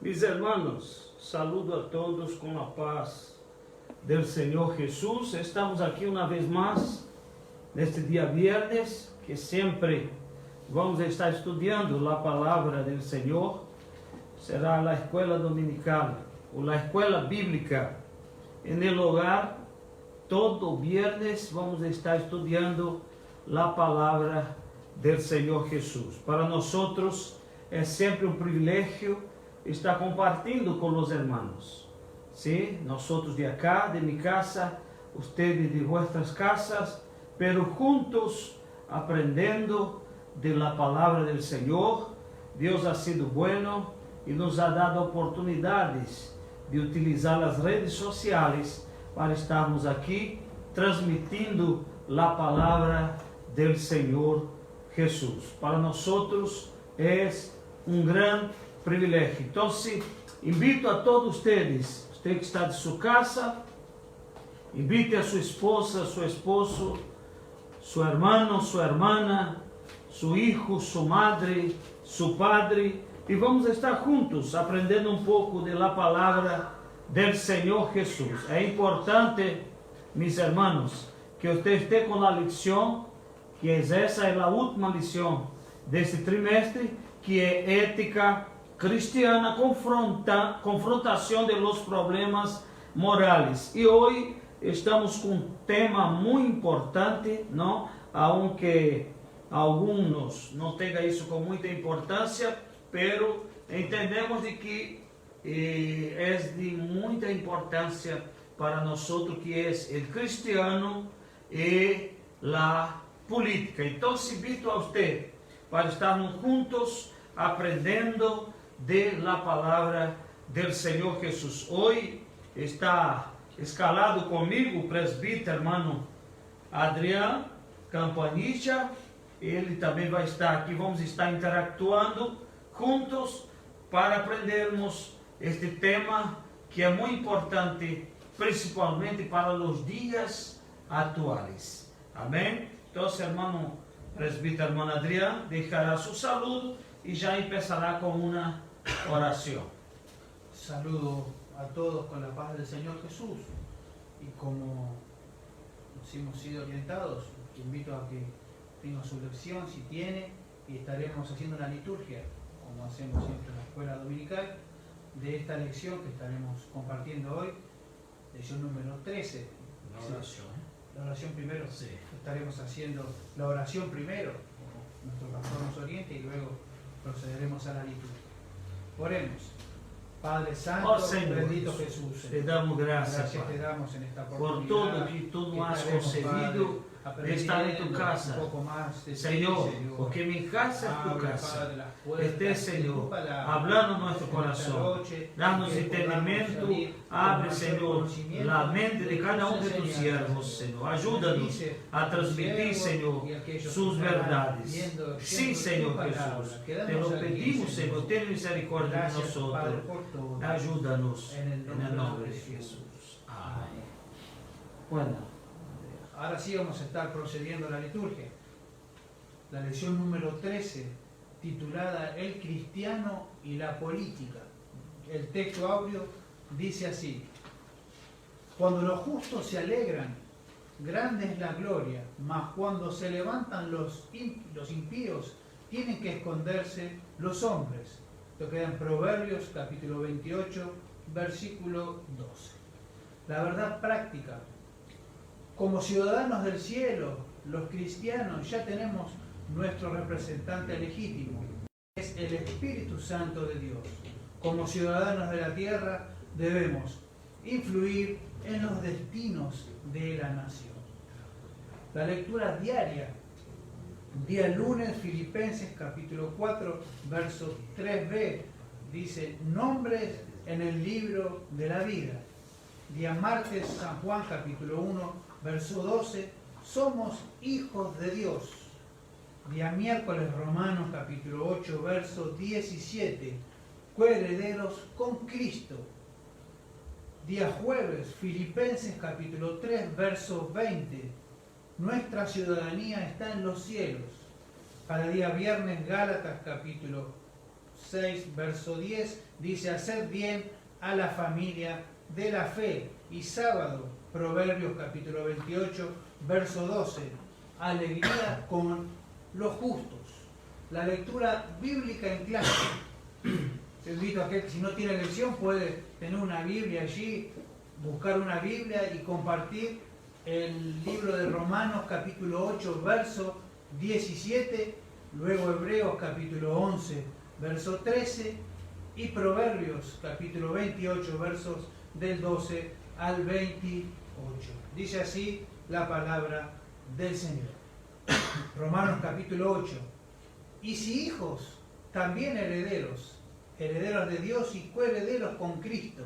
Mis hermanos, saludo a todos con la paz del Señor Jesús. Estamos aquí una vez más, neste día viernes, que siempre vamos a estar estudiando la palabra del Señor. Será la escuela dominical o la escuela bíblica en el hogar. Todo viernes vamos a estar estudiando la palabra del Señor Jesús. Para nosotros es siempre un privilegio estar compartiendo con los hermanos. ¿Sí? Nosotros de acá, de mi casa, ustedes de vuestras casas, pero juntos aprendiendo de la palabra del Señor. Dios ha sido bueno y nos ha dado oportunidades de utilizar las redes sociales para estarmos aquí transmitindo la palabra del Señor Jesús. Para nosotros es un gran privilegio. Entonces, invito a todos ustedes, usted que está de su casa, invite a su esposa, su esposo, su hermano, su hermana, su hijo, su madre, su padre, y vamos a estar juntos aprendiendo un poco de la palabra del Señor Jesús. Es importante, mis hermanos, que usted esté con la lección, que esa es la última lección de este trimestre, que es ética cristiana, confrontación de los problemas morales. Y hoy estamos con un tema muy importante, ¿no? Aunque algunos no tengan eso con mucha importancia, pero entendemos de que es de mucha importancia para nosotros, que es el cristiano y la política. Entonces invito a usted para estarmos juntos aprendiendo de la palabra del Señor Jesús. Hoy está escalado conmigo o presbítero hermano Adrián Campanilla. Ele também vai estar aqui. Vamos estar interactuando juntos para aprendermos este tema que é muito importante, principalmente para os dias atuais. Amém? Então, hermano presbítero hermano Adrián dejará su saludo y ya empezará con una oración. Saludo a todos con la paz del Señor Jesús, y como nos hemos sido orientados, invito a que tenga su lección si tiene, y estaremos haciendo una liturgia, como hacemos siempre en la escuela dominical, de esta lección que estaremos compartiendo hoy, lección número 13. La oración. La oración primero. Sí. Estaremos haciendo la oración primero, como nuestro pastor nos oriente, y luego procederemos a la liturgia. Oremos. Padre Santo, Oh, Señor, bendito Jesús, te damos gracias, te Padre, damos en esta por oportunidad, todo que tú nos has estaremos, concedido Padre, de estar en tu casa. un poco más de ti, Señor, porque mi casa es tu Abre, casa. Padre, las puertas Esté, de Señor, tu palabra hablando en nuestro en esta corazón. noche, Danos que entendimiento. podamos salir Abre, con Señor, conocimiento la mente de cada uno de tus tus siervos, Señor. Ayúdanos a transmitir, Señor, sus verdades. Sí, Señor Jesús. Te lo pedimos, Señor. Ten misericordia de nosotros. Ayúdanos en el nombre de Jesús. Amén. Bueno. Ahora sí vamos a estar procediendo a la liturgia. La lección número 13, titulada El cristiano y la política. El texto áureo dice así: cuando los justos se alegran, grande es la gloria, mas cuando se levantan los impíos, tienen que esconderse los hombres. Esto queda en Proverbios capítulo 28, versículo 12. La verdad práctica. Como ciudadanos del cielo, los cristianos ya tenemos nuestro representante legítimo, es el Espíritu Santo de Dios. Como ciudadanos de la tierra debemos influir en los destinos de la nación. La lectura diaria, día lunes, Filipenses capítulo 4, verso 3b, dice: nombres en el libro de la vida. Día martes, San Juan capítulo 1, verso 12, somos hijos de Dios. Día miércoles, Romanos capítulo 8, verso 17, coherederos con Cristo. Día jueves, Filipenses capítulo 3, verso 20. Nuestra ciudadanía está en los cielos. Para día viernes, Gálatas capítulo 6, verso 10, dice: haced bien a la familia de la fe. Y sábado, Proverbios capítulo 28, verso 12, alegría con los justos. La lectura bíblica en clase. Te invito a que si no tiene lección puede tener una Biblia allí, buscar una Biblia y compartir el libro de Romanos capítulo 8, verso 17, luego Hebreos capítulo 11, verso 13 y Proverbios capítulo 28, versos del 12 al 28. Dice así la palabra del Señor. Romanos capítulo 8. Y si hijos, también herederos, herederos de Dios y coherederos con Cristo,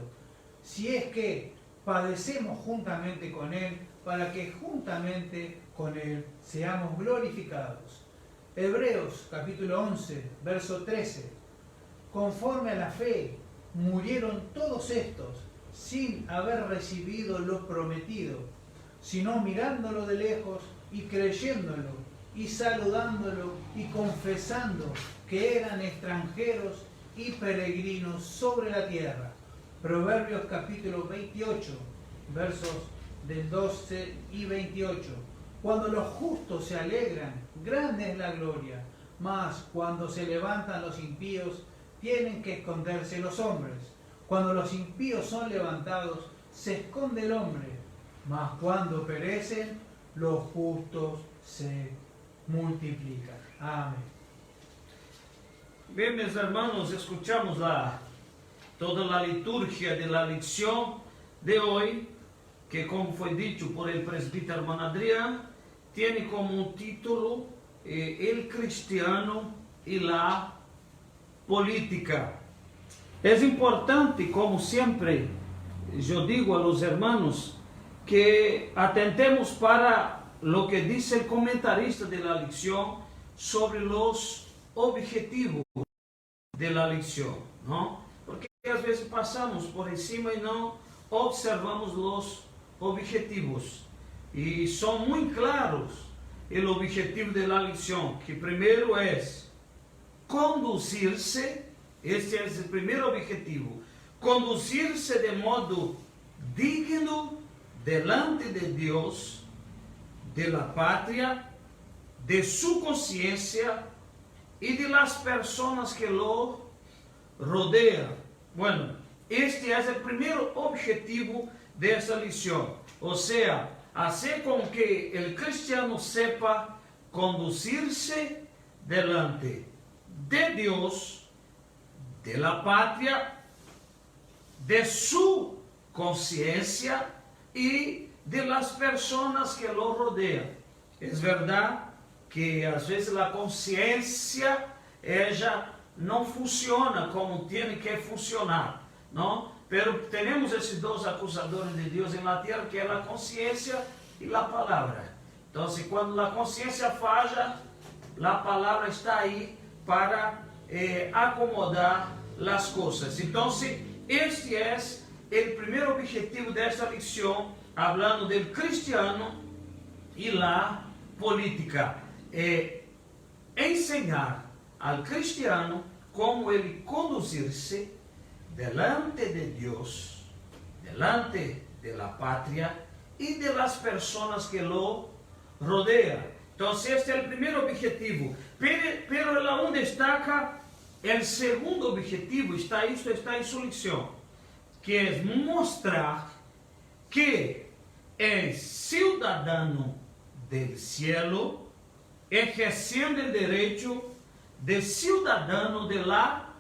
si es que padecemos juntamente con Él, para que juntamente con Él seamos glorificados. Hebreos capítulo 11, verso 13. Conforme a la fe, murieron todos estos sin haber recibido lo prometido, sino mirándolo de lejos y creyéndolo y saludándolo y confesando que eran extranjeros y peregrinos sobre la tierra. Proverbios capítulo 28, versos del 12 y 28. Cuando los justos se alegran, grande es la gloria, mas cuando se levantan los impíos, tienen que esconderse los hombres. Cuando los impíos son levantados, se esconde el hombre, mas cuando perecen, los justos se multiplican. Amén. Bien, mis hermanos, escuchamos toda la liturgia de la lección de hoy, que como fue dicho por el presbítero hermano Adrián, tiene como un título El cristiano y la política. Es importante, como siempre yo digo a los hermanos, que atentemos para lo que dice el comentarista de la lección sobre los objetivos de la lección, ¿no? Porque a veces pasamos por encima y no observamos los objetivos. Y son muy claros el objetivo de la lección, que primero es conducirse, este es el primer objetivo, conducirse de modo digno delante de Dios, de la patria, de su conciencia y de las personas que lo rodean. Bueno, este es el primer objetivo de esta lección, o sea, hacer con que el cristiano sepa conducirse delante de Dios, de la patria, de su conciencia y de las personas que lo rodean. Es verdad que a veces la conciencia ella no funciona como tiene que funcionar, ¿no? Pero tenemos esos dos acusadores de Dios en la tierra, que es la conciencia y la palabra. Entonces, cuando la conciencia falla, la palabra está ahí para acomodar las cosas. Entonces, este es el primer objetivo de esta lección, hablando del cristiano y la política. Enseñar al cristiano cómo él conducirse delante de Dios, delante de la patria y de las personas que lo rodean. Entonces, este es el primer objetivo. Pero él aún destaca el segundo objetivo, está en su lección, que es mostrar que es ciudadano del cielo, ejerciendo el derecho de ciudadano de la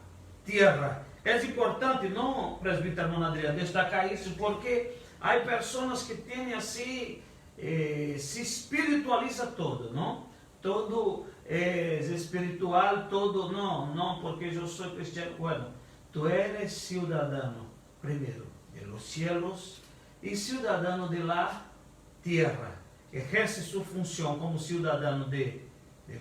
tierra. Es importante, ¿no, presbítero hermano Adrián, destacar isso, porque hay personas que tienen así, se espiritualiza todo, ¿no? Todo es espiritual, todo no, porque yo soy cristiano. Bueno, tú eres ciudadano, primero, de los cielos y ciudadano de la tierra. Ejerce su función como ciudadano del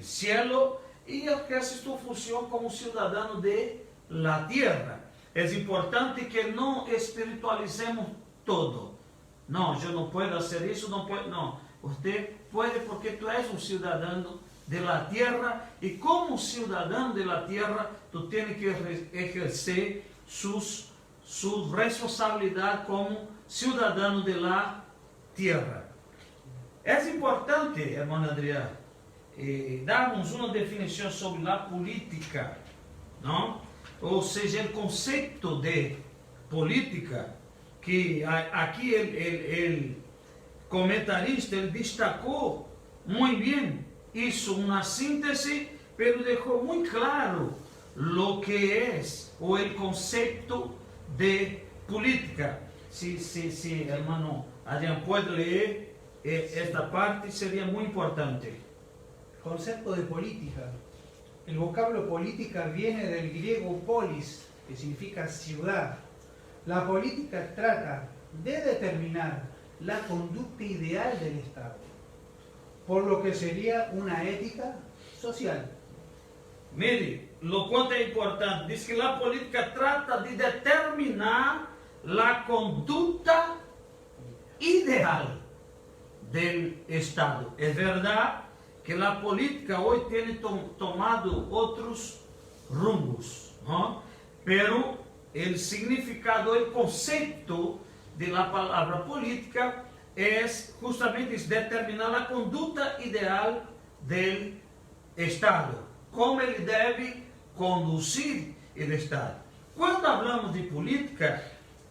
cielo y ejerce su función como ciudadano de la tierra. Es importante que no espiritualicemos todo. No, yo no puedo hacer eso, no puedo. No, usted puede porque tú eres un ciudadano de la tierra y como ciudadano de la tierra tú tienes que ejercer su responsabilidad como ciudadano de la tierra. Es importante, hermano Adrián, darmos uma definição sobre a política, não? Ou seja, o conceito de política, que aqui o comentarista ele destacou muito bem isso, uma síntese, pero deixou muito claro o que é o conceito de política. Se hermano Adrián pode ler esta parte, seria muito importante. Concepto de política. El vocablo política viene del griego polis, que significa ciudad. La política trata de determinar la conducta ideal del Estado, por lo que sería una ética social. Mire, lo quanto é importante, diz que a política trata de determinar a conduta ideal do Estado. É verdade que a política hoje tem tomado outros rumos, ¿no? Pero o significado, o conceito da palavra política é justamente determinar a conduta ideal do Estado, como ele deve conduzir o Estado. Quando falamos de política,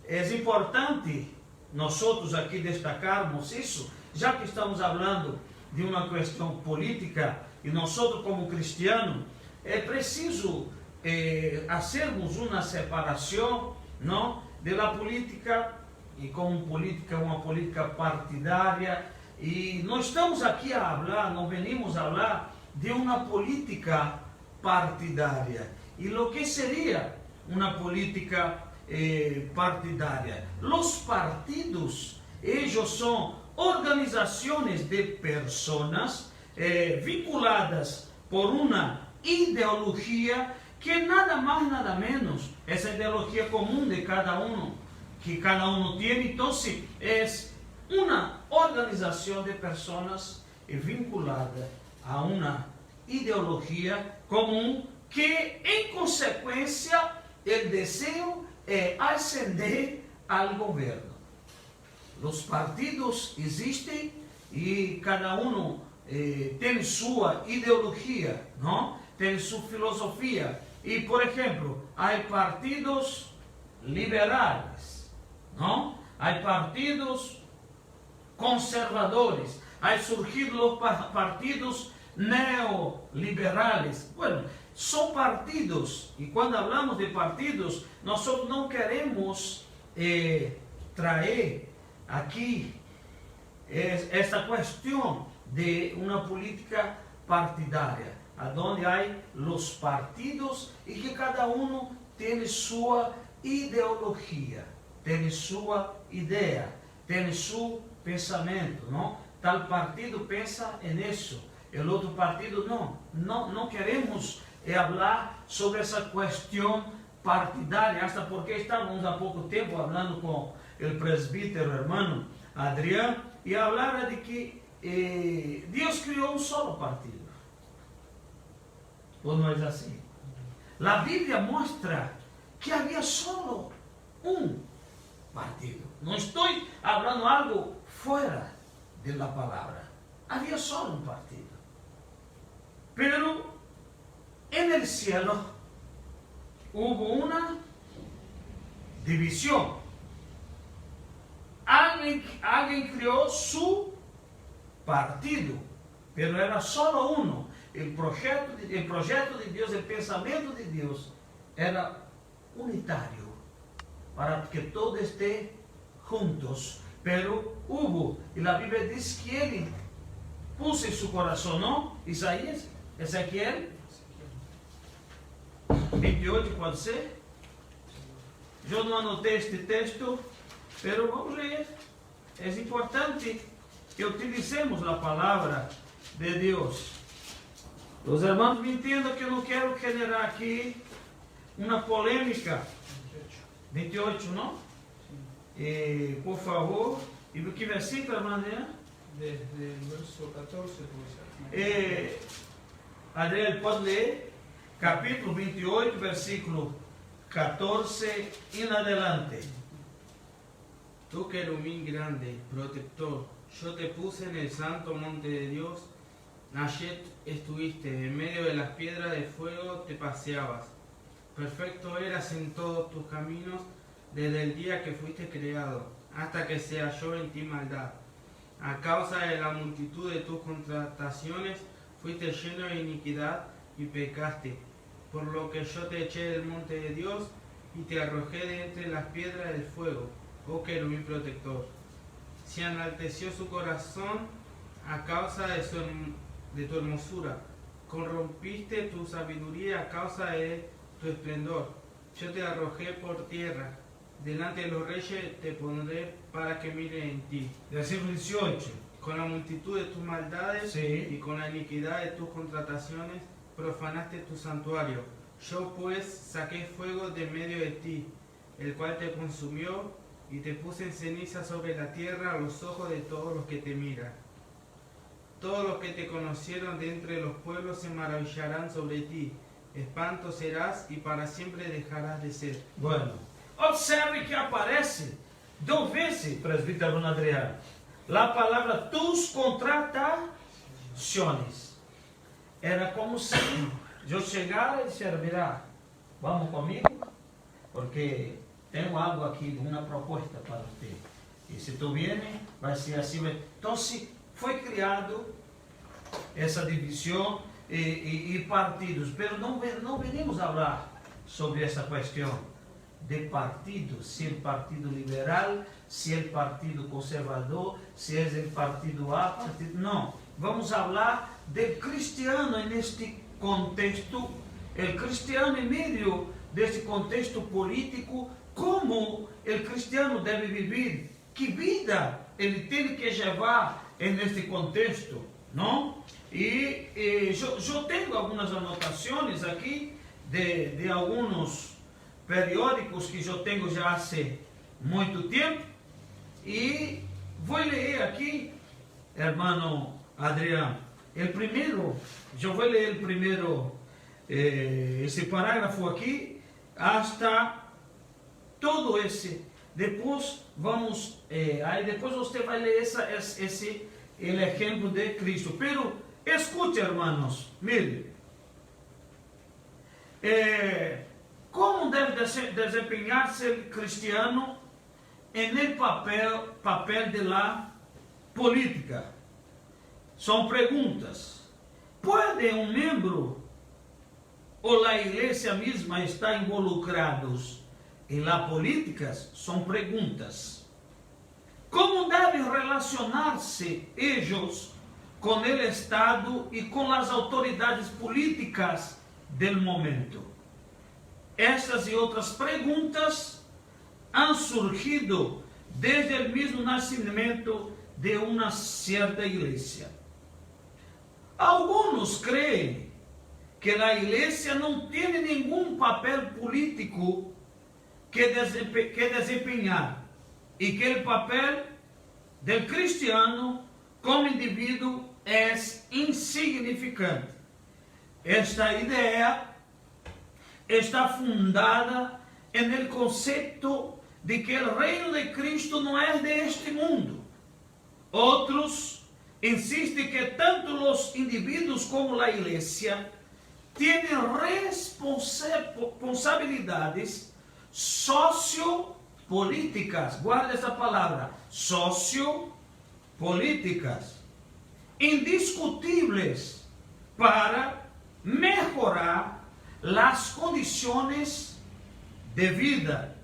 é importante nós aqui destacarmos isso, já que estamos falando de uma questão política e nós como cristianos é preciso fazermos uma separação, não, da política e como política uma política partidária, e nós estamos aqui a falar, nós venimos a falar de uma política partidária. E o que seria uma política partidária? Os partidos, eles são organizações de pessoas vinculadas por uma ideologia que nada mais, nada menos, essa ideologia comum de cada um, que cada um tem. Então, é uma organização de pessoas vinculada a uma ideologia comum que, em consequência, o desejo é ascender ao governo. Os partidos existem e cada um tem sua ideologia, não? Tem sua filosofia. E, por exemplo, há partidos liberais, não? Há partidos conservadores, há surgido os partidos neoliberales. Bueno, são partidos, e quando falamos de partidos, nós não queremos trazer aqui esta questão de uma política partidária, onde há os partidos e que cada um tem sua ideologia, tem sua ideia, tem seu pensamento, não? Tal partido pensa nisso, o outro partido não. Não queremos falar sobre essa questão partidária, hasta porque estávamos há pouco tempo falando com o presbítero hermano Adrián, e falava de que Deus criou um solo partido. Ou não é assim? A Bíblia mostra que havia solo um partido. Não estou falando algo fora da palavra. Havia solo um partido. Pero en el cielo hubo una división. Alguien creó su partido, pero era solo uno. El proyecto de Dios, el pensamiento de Dios era unitario, para que todos estén juntos. Pero hubo, y la Biblia dice que Él puso en su corazón, ¿no? Isaías, Ezequiel 28, pode ser? Eu não anotei este texto, pero vamos ler. É importante que utilicemos a palavra de Deus. Os irmãos me entendam que eu não quero generar aqui uma polêmica. 28, não? E, por favor, e que versículo, irmã? Desde el verso 14 puede ser. Adriel, pode ler? Capítulo 28, versículo 14 en adelante. Tú querubín grande, protector, yo te puse en el santo monte de Dios. Allí estuviste, en medio de las piedras de fuego te paseabas. Perfecto eras en todos tus caminos desde el día que fuiste creado, hasta que se halló en ti maldad. A causa de la multitud de tus contrataciones fuiste lleno de iniquidad y pecaste, por lo que yo te eché del monte de Dios y te arrojé de entre las piedras del fuego, oh querubín protector. Se enalteció su corazón a causa de tu hermosura, corrompiste tu sabiduría a causa de tu esplendor. Yo te arrojé por tierra, delante de los reyes te pondré para que miren en ti. Versículo 18. Con la multitud de tus maldades Sí. y con la iniquidad de tus contrataciones profanaste tu santuario. Yo pues saqué fuego de medio de ti, el cual te consumió, y te puse en ceniza sobre la tierra a los ojos de todos los que te miran. Todos los que te conocieron de entre los pueblos se maravillarán sobre ti. Espanto serás y para siempre dejarás de ser. Bueno, observe que aparece 2 veces, presbítero Bruno Adriano, a palavra tus contratações. Era como se eu chegara e dissesse, mira, vamos comigo, porque tenho algo aqui, uma proposta para você. E se tu viene, vai ser assim. Então, foi criado essa divisão e partidos, mas não venimos a falar sobre essa questão de partido, se é o partido liberal, se é o partido conservador, se é o partido A, partido... Não, vamos falar do cristiano neste contexto, o cristiano em meio deste contexto político, como o cristiano deve viver, que vida ele tem que levar neste contexto, não? E eu tenho algumas anotações aqui de alguns periódicos que eu tenho já há muito tempo, e vou ler aqui, hermano Adriano, eu vou ler o primeiro, esse parágrafo aqui, hasta todo esse, depois vamos, aí depois você vai ler esse exemplo de Cristo, pero escute, hermanos, mire, como deve desempenhar-se o cristiano no papel de la política? São perguntas. Pode um membro ou a igreja mesma estar involucrados em la política? São perguntas. Como devem relacionar-se eles com o Estado e com as autoridades políticas do momento? Estas e outras perguntas han surgido desde o mesmo nascimento de uma certa igreja. Alguns creem que a igreja não tem nenhum papel político que desempenhar e que o papel do cristiano como indivíduo é insignificante. Esta ideia está fundada no conceito de que o reino de Cristo não é deste mundo. Outros insistem que tanto os indivíduos como a igreja têm responsabilidades sociopolíticas, guarda essa palavra, sociopolíticas, indiscutíveis para melhorar as condições de vida.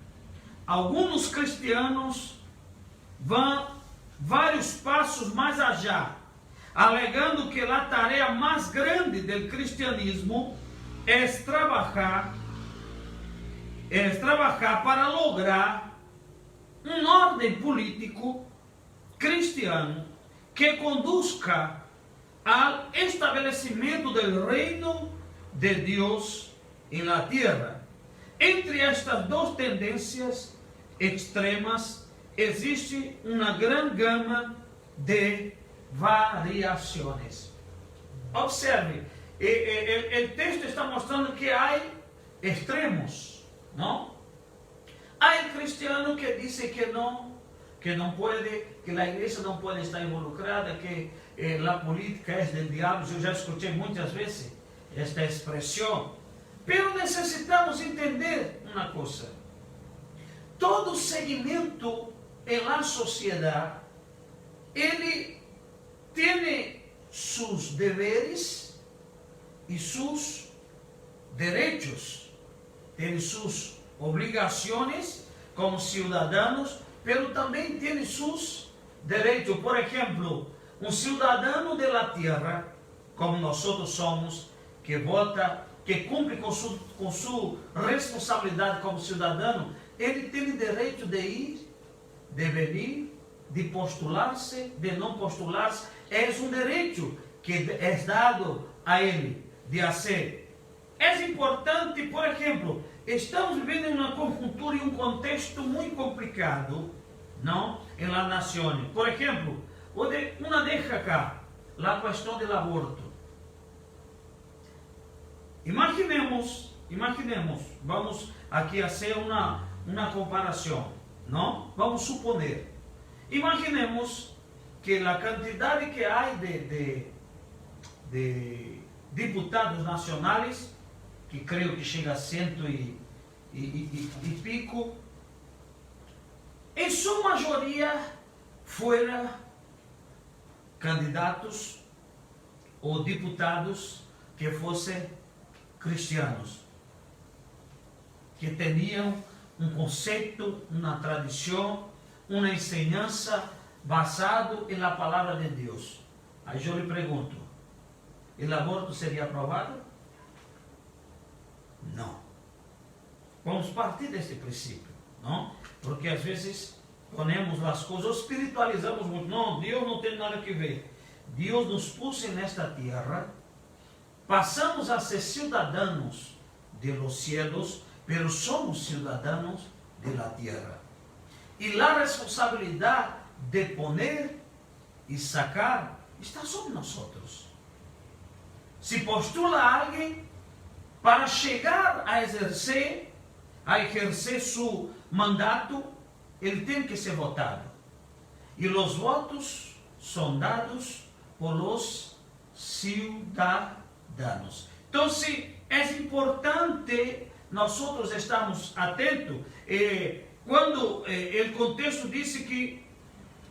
Alguns cristianos vão vários passos mais allá, alegando que a tarefa mais grande do cristianismo é trabalhar para lograr ordem político cristiano que conduzca ao estabelecimento do reino de Deus em la tierra. Entre estas 2 tendências extremas existe uma grande gama de variações. Observe el texto está mostrando que hay extremos, ¿no? Hay cristianos que dicen que no puede, que la iglesia no puede estar involucrada, que la política es del diablo. Yo ya escuché muchas veces esta expresión. Pero necesitamos entender una cosa. Todo segmento en la sociedad, él tiene sus deberes y sus derechos, tiene sus obligaciones como ciudadanos, pero también tiene sus derechos. Por ejemplo, un ciudadano de la tierra, como nosotros somos, que vota, que cumple con su responsabilidad como ciudadano, ele tem direito de ir, de venir, de postular-se, de não postular-se. É um direito que é dado a ele de fazer. É importante, por exemplo, estamos vivendo em uma conjuntura e um contexto muito complicado, não? Em la nación. Por exemplo, uma deixa cá, a questão do aborto. Imaginemos, vamos aqui fazer uma comparação, não? Vamos suponer. Imaginemos que a quantidade que há de diputados nacionais, que creio que chega a 100 e pico, em sua maioria fueram candidatos ou deputados que fossem cristianos, que tinham um conceito, uma tradição, uma enseñança basado na palavra de Deus. Aí eu lhe pergunto, o aborto seria aprovado? Não. Vamos partir deste princípio, não? Porque às vezes ponemos as coisas, espiritualizamos muito. Não, Deus não tem nada que ver. Deus nos pôs nesta terra, passamos a ser cidadãos de los cielos, pero somos cidadãos de la tierra. E a responsabilidade de poner e sacar está sobre nós. Se postula alguém para chegar a exercer seu mandato, ele tem que ser votado. E os votos são dados por os cidadãos. Então, é importante nós estarmos atentos. Quando o contexto disse que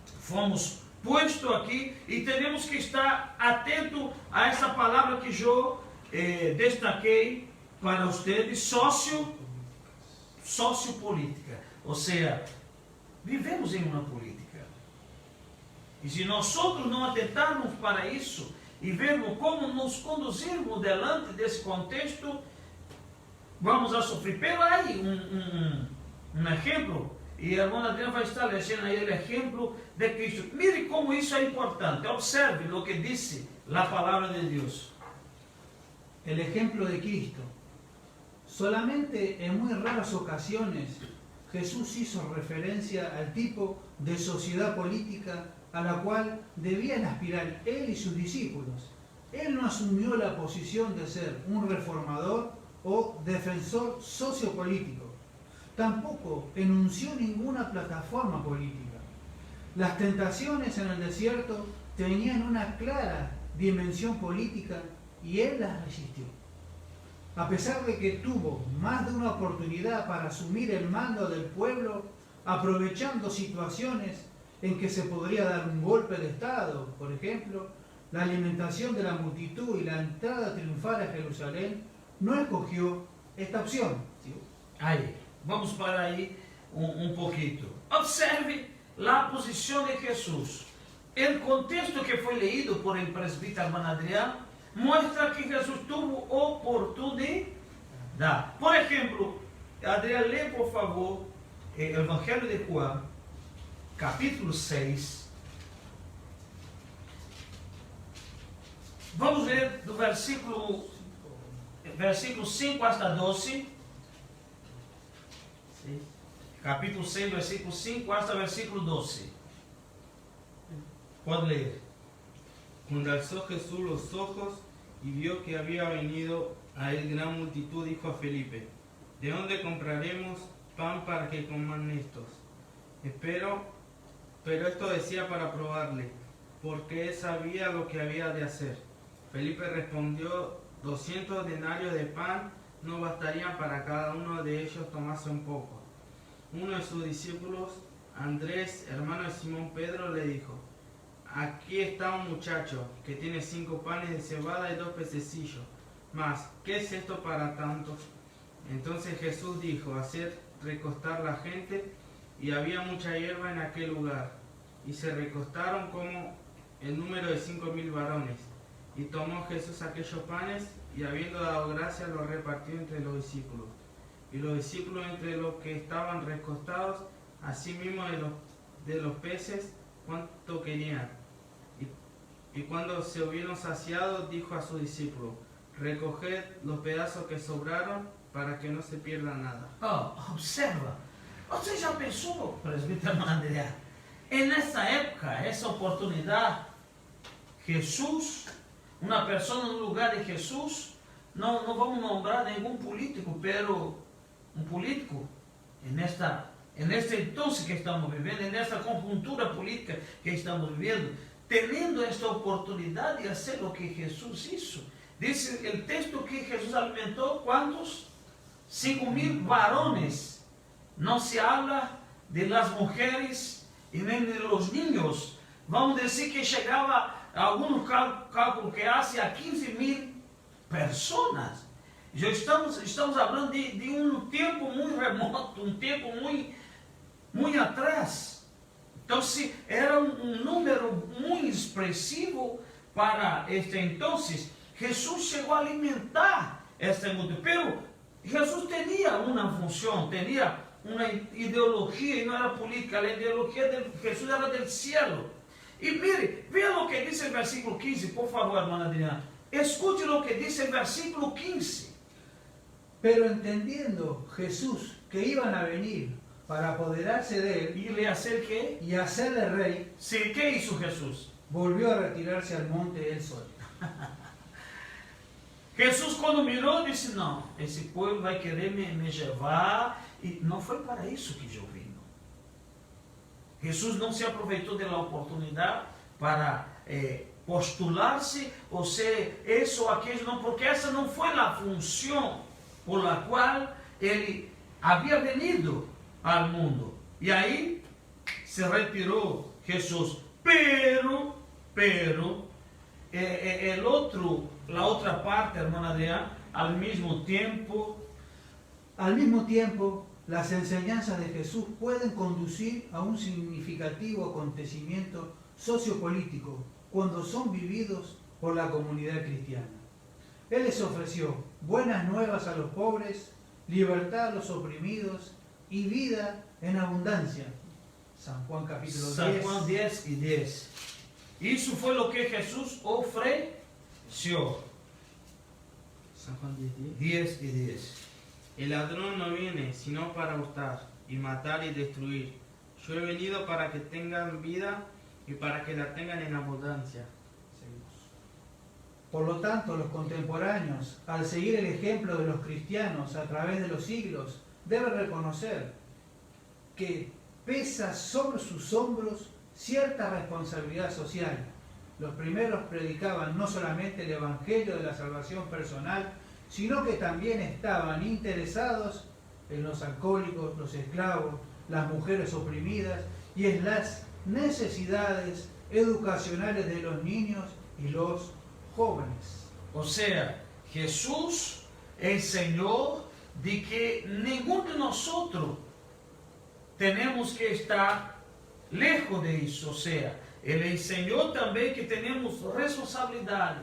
fomos postos aqui e temos que estar atentos a essa palavra que eu destaquei para vocês, sociopolítica. Ou seja, vivemos em uma política. E se nós não atentarmos para isso e vermos como nos conduzirmos delante desse contexto, vamos a sofrer. Pero aí um exemplo, e a irmã Adriana vai estar lendo aí o exemplo de Cristo. Mire como isso é importante. Observe o que disse a palavra de Deus. El ejemplo de Cristo. Solamente en muy raras ocasiones Jesús hizo referencia al tipo de sociedad política a la cual debían aspirar él y sus discípulos. Él no asumió la posición de ser un reformador o defensor sociopolítico. Tampoco enunció ninguna plataforma política. Las tentaciones en el desierto tenían una clara dimensión política y él las resistió. A pesar de que tuvo más de una oportunidad para asumir el mando del pueblo, aprovechando situaciones en que se podría dar un golpe de Estado, por ejemplo, la alimentación de la multitud y la entrada triunfal a Jerusalén, no escogió esta opción. Aí, vamos para aí pouquinho. Observe a posição de Jesus. O contexto que foi leído por el presbítero hermano Adrián mostra que Jesus tuvo oportunidade. Por exemplo, Adrián, lê por favor o Evangelho de Juan, capítulo 6. Vamos ler do versículo 5 hasta 12. Capítulo 6, versículo 5 hasta versículo 12. Pode ler. Cuando alzó Jesús los ojos y vio que había venido a él gran multitud, dijo a Felipe: ¿de dónde compraremos pan para que coman estos? Pero esto decía para probarle, porque él sabía lo que había de hacer. Felipe respondió: 200 denarios de pan no bastarían para cada uno de ellos tomarse un poco. Uno de sus discípulos, Andrés, hermano de Simón Pedro, le dijo: aquí está un muchacho que tiene 5 panes de cebada y 2 pececillos. Mas, ¿qué es esto para tantos? Entonces Jesús dijo: haced recostar la gente, y había mucha hierba en aquel lugar. Y se recostaron como el número de 5.000 varones. Y tomó Jesús aquellos panes, y habiendo dado gracias, los repartió entre los discípulos. Y los discípulos entre los que estaban recostados, asimismo de los peces, cuanto querían. Y cuando se hubieron saciado, dijo a sus discípulos: recoged los pedazos que sobraron, para que no se pierda nada. Oh, observa. Você já pensou, presbítero André, nessa época, essa oportunidade, Jesus, uma pessoa no lugar de Jesus, não vamos nombrar nenhum político, pero um político, nesta entonces que estamos vivendo, nessa conjuntura política que estamos vivendo, tendo esta oportunidade de fazer o que Jesus hizo. Dice o texto que Jesus alimentou, ¿quantos? 5.000 varones. No se habla de las mujeres y ni de los niños. Vamos a decir que llegaba a algunos cálculos que hace a 15.000 personas. Ya estamos hablando de un tiempo muy remoto, un tiempo muy atrás. Entonces era un número muy expresivo para este entonces. Jesús llegó a alimentar este mundo, pero Jesús tenía una función, tenía una ideología, y no era política, la ideología de Jesús era del cielo. Y mire, vea lo que dice el versículo 15, por favor, hermana Adriana. Escuche lo que dice el versículo 15. Pero entendiendo Jesús que iban a venir para apoderarse de él ¿Y le hacer qué? y hacerle rey, Sí, ¿qué hizo Jesús? volvió a retirarse al monte él solo. Jesús cuando miró dice: no, ese pueblo va a querer me llevar, y no fue para eso que yo vino. Jesús no se aprovechó de la oportunidad para postularse o ser eso o aquello, no, porque esa no fue la función por la cual él había venido al mundo. Y ahí se retiró Jesús. Pero la otra parte, hermana Adriana, al mismo tiempo, las enseñanzas de Jesús pueden conducir a un significativo acontecimiento sociopolítico cuando son vividos por la comunidad cristiana. Él les ofreció buenas nuevas a los pobres, libertad a los oprimidos y vida en abundancia. San Juan capítulo 10. San Juan 10 y 10. Eso fue lo que Jesús ofreció. San Juan 10:10. 10 y 10. El ladrón no viene sino para hurtar y matar y destruir. Yo he venido para que tengan vida y para que la tengan en abundancia. Por lo tanto, los contemporáneos, al seguir el ejemplo de los cristianos a través de los siglos, deben reconocer que pesa sobre sus hombros cierta responsabilidad social. Los primeros predicaban no solamente el evangelio de la salvación personal, sino que también estaban interesados en los alcohólicos, los esclavos, las mujeres oprimidas y en las necesidades educacionales de los niños y los jóvenes. O sea, Jesús enseñó de que ninguno de nosotros tenemos que estar lejos de eso. O sea, Él enseñó también que tenemos responsabilidad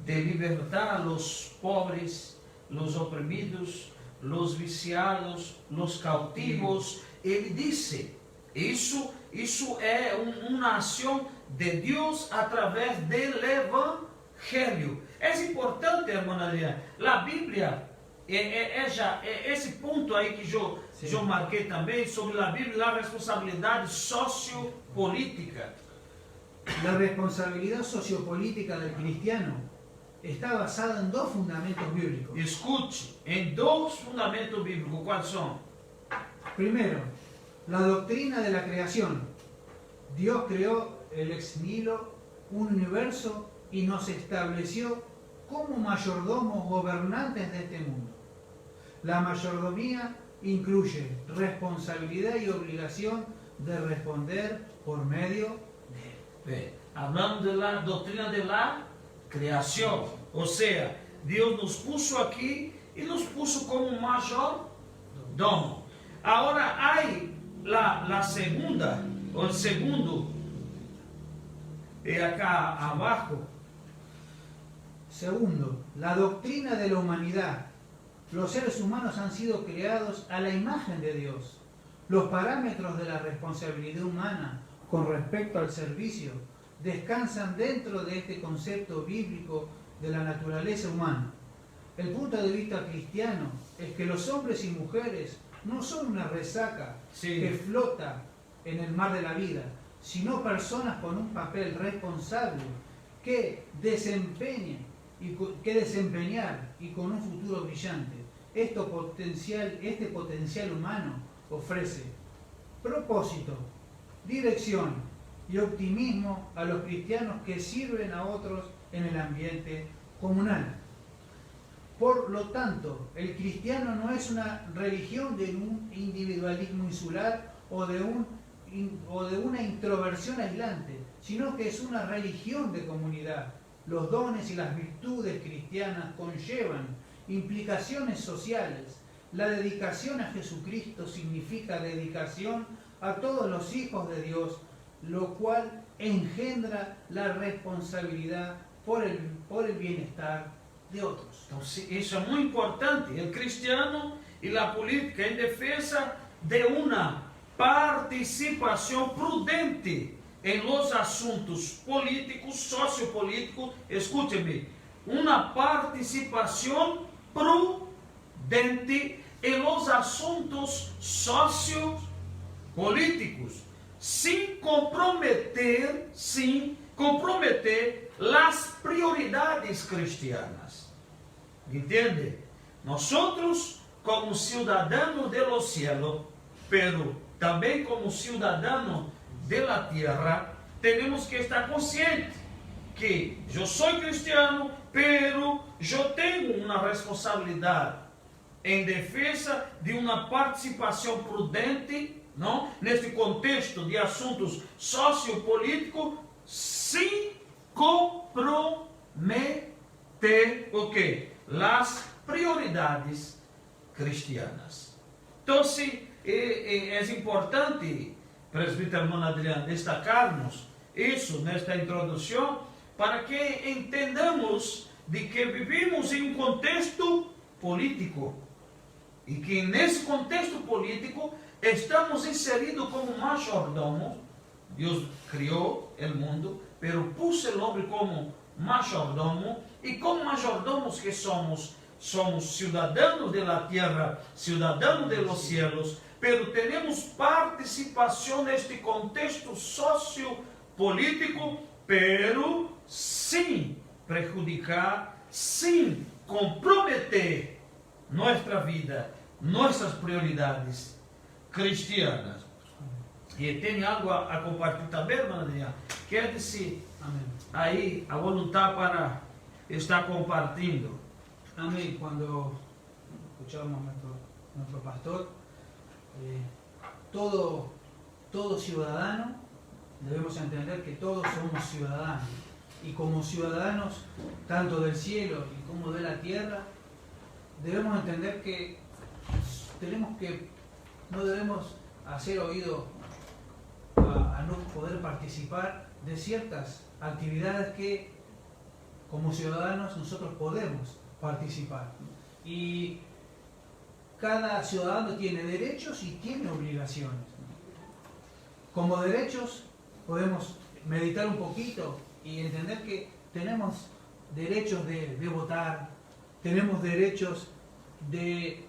de libertar a los pobres, los oprimidos, los viciados, los cautivos. Él dice, eso es una acción de Dios a través del Evangelio. Es importante, hermana Adriana, la Biblia, ese punto ahí que yo marqué también sobre la Biblia, la responsabilidad sociopolítica. La responsabilidad sociopolítica del cristiano está basada en dos fundamentos bíblicos. Escute, em dois fundamentos bíblicos, quais são? Primero, la doctrina de la creación. Dios creó el ex nihilo, un universo, y nos estableció como mayordomos gobernantes de este mundo. La mayordomía incluye responsabilidad y obligación de responder por medio de él. Hablamos de la doutrina de la criação, ou seja, Deus nos puso aqui e nos puso como mayordomo. Agora, há la segunda, ou o segundo, acá abaixo. Segundo, la doctrina de la humanidad. Los seres humanos han sido creados a la imagen de Dios. Los parámetros de la responsabilidad humana con respecto al servicio descansan dentro de este concepto bíblico de la naturaleza humana. El punto de vista cristiano es que los hombres y mujeres no son una resaca que flota en el mar de la vida, sino personas con un papel responsable que desempeñar y con un futuro brillante. Este potencial humano ofrece propósito, dirección y optimismo a los cristianos que sirven a otros en el ambiente comunal. Por lo tanto, el cristiano no es una religión de un individualismo insular o de una introversión aislante, sino que es una religión de comunidad. Los dones y las virtudes cristianas conllevan implicaciones sociales. La dedicación a Jesucristo significa dedicación a todos los hijos de Dios, lo cual engendra la responsabilidad por el bienestar de otros. Então, isso é muito importante. O cristiano e a política em defesa de uma participação prudente em los assuntos políticos, sociopolíticos. Escute-me, uma participação prudente em los assuntos sociopolíticos, sem comprometer as prioridades cristianas. Entende? Nós, como cidadãos de los cielos, pero também como cidadãos de la tierra, temos que estar conscientes que eu sou cristiano, pero eu tenho uma responsabilidade em defesa de uma participação prudente, não? Neste contexto de assuntos sociopolíticos, sem comprometer o quê? As prioridades cristianas. Então, é importante, presbítero irmão Adriano, destacarmos isso nesta introdução, para que entendamos de que vivimos em um contexto político e que nesse contexto político estamos inseridos como mayordomos. Deus criou o mundo, pero puso o homem como mayordomo, e como mayordomos que somos cidadãos da terra, cidadãos de los cielos, pero temos participação neste contexto sociopolítico, pero sem prejudicar, sem comprometer nossa vida, nossas prioridades cristianas. E tem algo a compartilhar também, irmã Adriana? Quer dizer, aí a vontade para estar compartilhando. Amén. Cuando escuchábamos nuestro pastor, todo ciudadano, debemos entender que todos somos ciudadanos. Y como ciudadanos, tanto del cielo y como de la tierra, debemos entender que no debemos hacer oído a no poder participar de ciertas actividades que como ciudadanos nosotros podemos participar. Y cada ciudadano tiene derechos y tiene obligaciones. Como derechos podemos meditar un poquito y entender que tenemos derechos de votar, tenemos derechos de,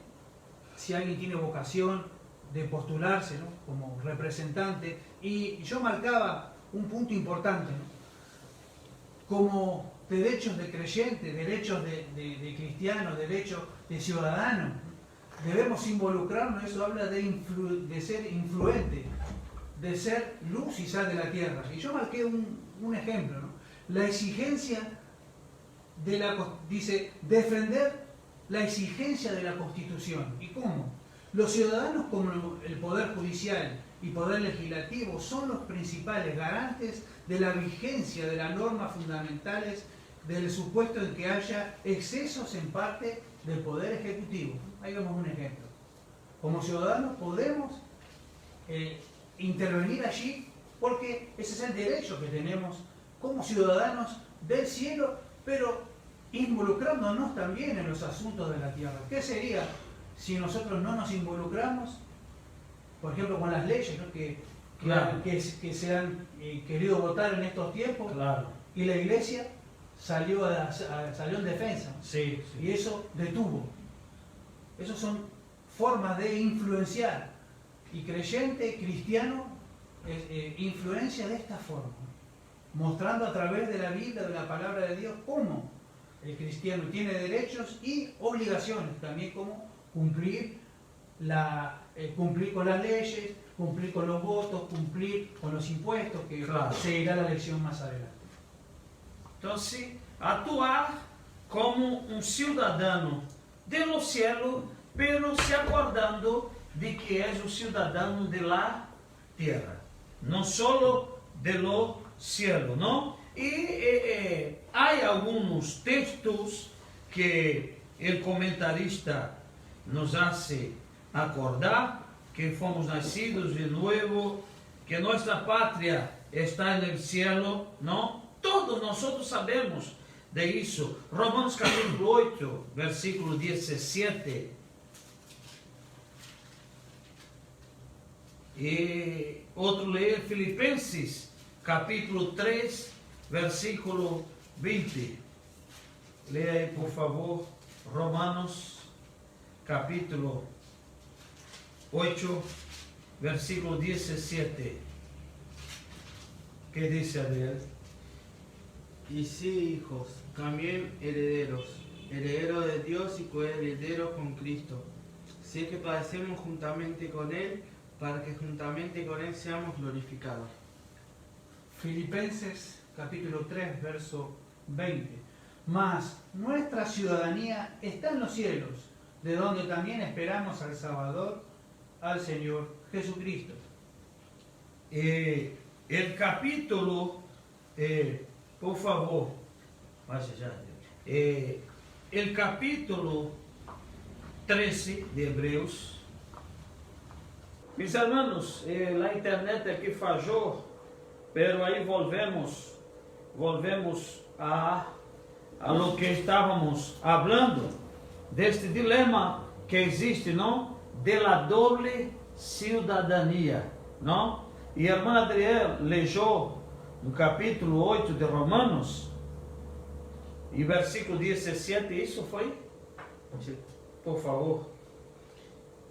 si alguien tiene vocación, de postularse, ¿no?, como representante. Y yo marcaba un punto importante, ¿no? Como derechos de creyente, derechos de cristiano, derechos de ciudadano. Debemos involucrarnos, eso habla de ser influente, de ser luz y sal de la tierra. Y yo marqué un ejemplo, ¿no? La exigencia dice, defender la exigencia de la Constitución. ¿Y cómo? Los ciudadanos, como el Poder Judicial y Poder Legislativo, son los principales garantes de la vigencia de las normas fundamentales del supuesto en que haya excesos en parte del Poder Ejecutivo. Ahí vemos un ejemplo. Como ciudadanos podemos intervenir allí porque ese es el derecho que tenemos como ciudadanos del cielo, pero involucrándonos también en los asuntos de la tierra. ¿Qué sería si nosotros no nos involucramos, por ejemplo, con las leyes, ¿no? Claro. que se han querido votar en estos tiempos? Claro. Y la iglesia salió en defensa. Sí, Y eso detuvo. Esas son formas de influenciar. Y creyente, cristiano, influencia de esta forma, mostrando a través de la Biblia, de la palabra de Dios, cómo el cristiano tiene derechos y obligaciones, también como cumplir con las leyes, cumplir con los votos, cumplir con los impuestos, que Claro. se irá a la lección más adelante. Entonces, actuar como um cidadão de lo cielo, pero se acordando de que és o cidadão de la tierra, não solo de lo cielo, não? E há alguns textos que o comentarista nos hace acordar que fomos nascidos de novo, que nossa pátria está no cielo, não? Todos nós sabemos de isso. Romanos capítulo 8, versículo 17. E outro ler Filipenses capítulo 3, versículo 20. Leia aí, por favor, Romanos capítulo 8, versículo 17. ¿Qué dice Adriel? Y sí, hijos, también herederos, herederos de Dios y coherederos con Cristo, si es que padecemos juntamente con Él, para que juntamente con Él seamos glorificados. Filipenses capítulo 3, verso 20. Mas nuestra ciudadanía está en los cielos, de donde también esperamos al Salvador, al Señor Jesucristo. El capítulo, por favor, vaya ya. El capítulo 13 de Hebreos. Mis hermanos, la internet aqui falhou, pero aí volvemos a lo que estávamos hablando, deste dilema que existe, não? De la doble cidadania, não? E a irmã Adriel leu no capítulo 8 de Romanos, e versículo 17, isso foi? Por favor.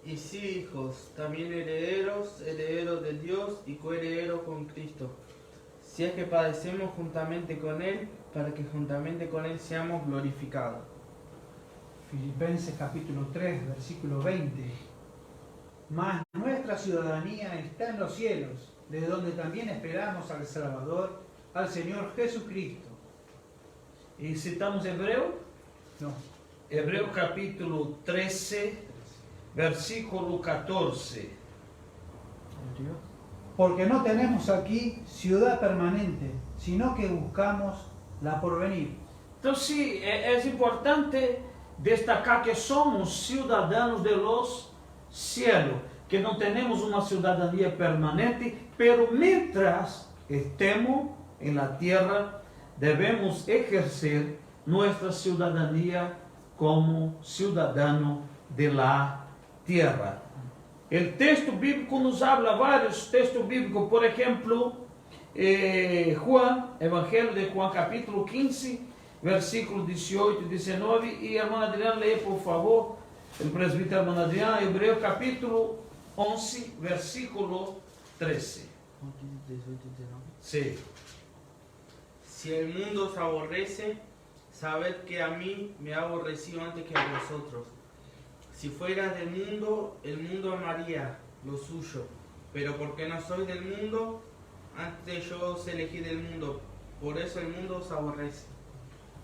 Y sí, hijos, también herederos, herederos de Dios y coherederos con Cristo, si es que padecemos juntamente con Él, para que juntamente con Él seamos glorificados. Filipenses capítulo 3, versículo 20. Mas nuestra ciudadanía está en los cielos, de donde también esperamos al Salvador, al Señor Jesucristo. E citamos Hebreu? No. Hebreu capítulo 13, versículo 14. Porque no tenemos aquí ciudad permanente, sino que buscamos la porvenir. Então, sim, é importante destacar que somos cidadãos de los cielos, que não temos uma cidadania permanente, pero mientras estemos en la tierra, debemos exercer nuestra ciudadanía como ciudadano de la tierra. El texto bíblico nos habla vários textos bíblicos, por ejemplo, Juan, Evangelho de Juan, capítulo 15, versículo 18 y 19, y hermana Adriana, lee por favor, el presbítero hermano Adriana, Hebreo capítulo 11, versículo 13. Sí. Si el mundo os aborrece, sabed que a mí me ha aborrecido antes que a vosotros. Si fueras del mundo, el mundo amaría lo suyo. Pero porque no sois del mundo, antes yo os elegí del mundo. Por eso el mundo os aborrece.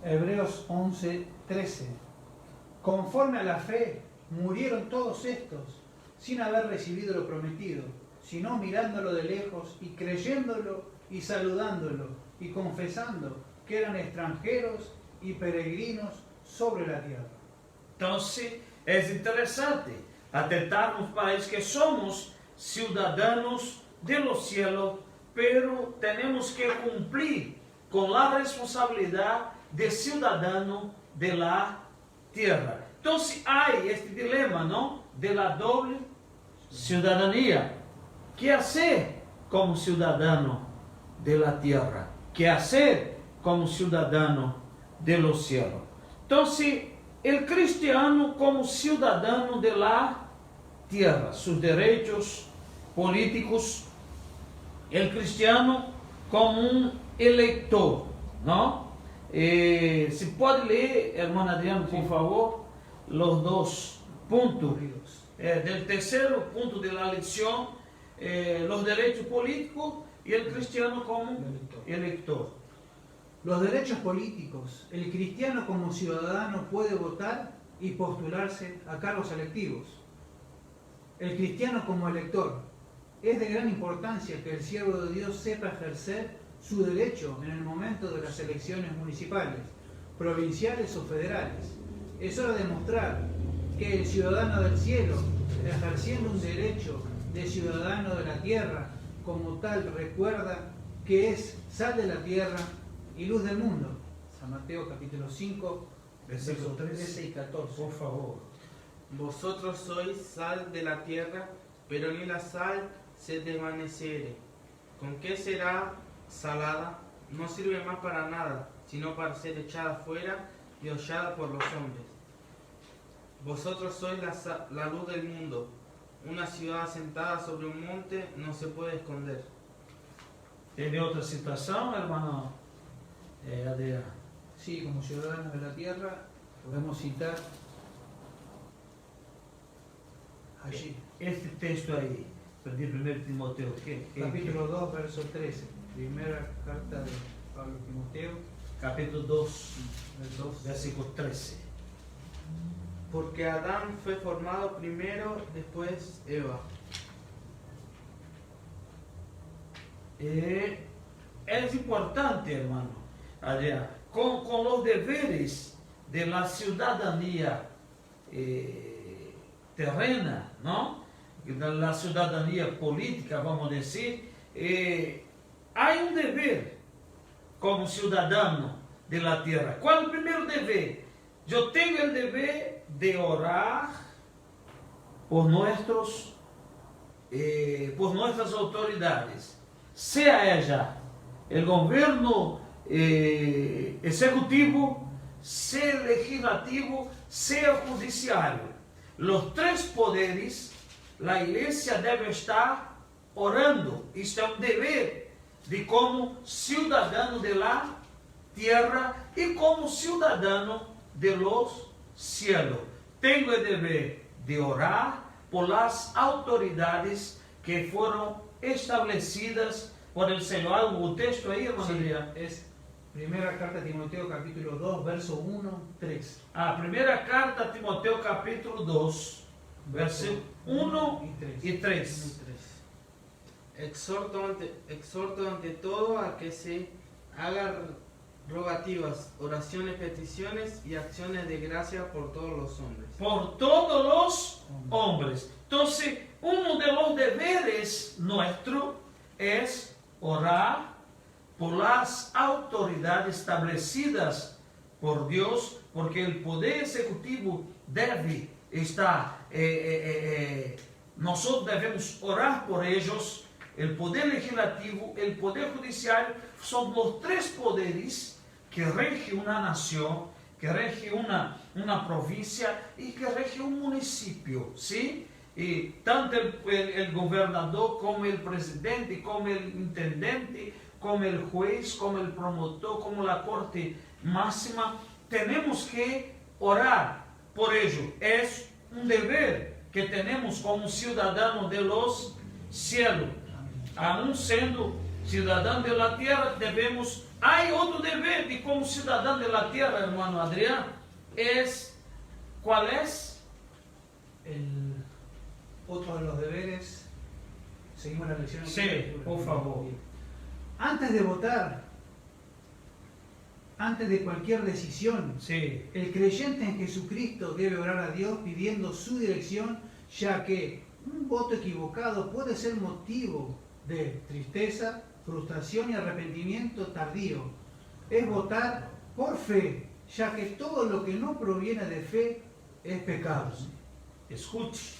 Hebreos 11:13. Conforme a la fe, murieron todos estos, sin haber recibido lo prometido, sino mirándolo de lejos y creyéndolo y saludándolo y confesando que eran extranjeros y peregrinos sobre la tierra. Entonces, es interesante atentarnos para eso que somos ciudadanos de los cielos, pero tenemos que cumplir con la responsabilidad de ciudadano de la tierra. Entonces hay este dilema, ¿no? De la doble ciudadanía. ¿Qué hacer como ciudadano de la tierra? ¿Qué hacer como ciudadano de los cielos? Entonces, el cristiano como ciudadano de la tierra, sus derechos políticos, el cristiano como un elector, ¿no? Se puede leer, hermano Adriano, por favor, los dos puntos del tercero punto de la lección, los derechos políticos y el cristiano como elector. Los derechos políticos. El cristiano como ciudadano puede votar y postularse a cargos electivos. El cristiano como elector. Es de gran importancia que el siervo de Dios sepa ejercer su derecho en el momento de las elecciones municipales, provinciales o federales. Es hora de mostrar que el ciudadano del cielo, ejerciendo un derecho de ciudadano de la tierra, como tal recuerda que es sal de la tierra y luz del mundo. San Mateo capítulo 5, versículos 13 y 14. Por favor. Vosotros sois sal de la tierra, pero ni la sal se desvaneciere. ¿Con qué será salada? No sirve más para nada, sino para ser echada fuera y hollada por los hombres. Vosotros sois la luz del mundo. Una ciudad asentada sobre un monte no se puede esconder. ¿Tiene otra citación, hermano Adriano? Sí, como ciudadanos de la tierra podemos citar allí. Este texto ahí, de 1 Timoteo, Capítulo 2, verso 13. Primera carta de Pablo a Timoteo, capítulo 2, verso 2. versículo 13. Porque Adán fue formado primero, después Eva. Es importante, hermano Adriano, con los deberes de la ciudadanía terrena, ¿no? La ciudadanía política, vamos a decir, hay un deber como ciudadano de la tierra. ¿Cuál es el primer deber? Yo tengo el deber de orar por nuestras autoridades, sea ella el gobierno ejecutivo, sea legislativo, sea judiciario. Los tres poderes, la iglesia debe estar orando. Esto es un deber de como ciudadano de la tierra y como ciudadano de los cielos. Tengo el deber de orar por las autoridades que fueron establecidas por el Señor. ¿Algún texto ahí, hermano? Sí, es primera carta a Timoteo capítulo 2, verso 1, 3. Primera carta a Timoteo capítulo 2, versículo 1 y 3. Exhorto ante todo a que se hagan rogativas, oraciones, peticiones y acciones de gracia por todos los hombres. Por todos los hombres. Entonces, uno de los deberes nuestro es orar por las autoridades establecidas por Dios, porque el poder ejecutivo debe estar, nosotros debemos orar por ellos. El poder legislativo, el poder judicial, son los tres poderes que rigen una nación, que rigen una provincia y que rigen un municipio, ¿sí? y tanto el gobernador como el presidente, como el intendente, como el juez, como el promotor, como la corte máxima, tenemos que orar por ello. Es un deber que tenemos como ciudadanos de los cielos. Aún siendo ciudadanos de la tierra, debemos... Hay otro deber de como ciudadano de la tierra, hermano Adrián. ¿Cuál es? Otro de los deberes. Seguimos la lección. Sí, por favor. Antes de votar, antes de cualquier decisión, Sí. el creyente en Jesucristo debe orar a Dios pidiendo su dirección, ya que un voto equivocado puede ser motivo de tristeza, frustración y arrepentimiento tardío. Es votar por fe, ya que todo lo que no proviene de fe es pecado. Escuche.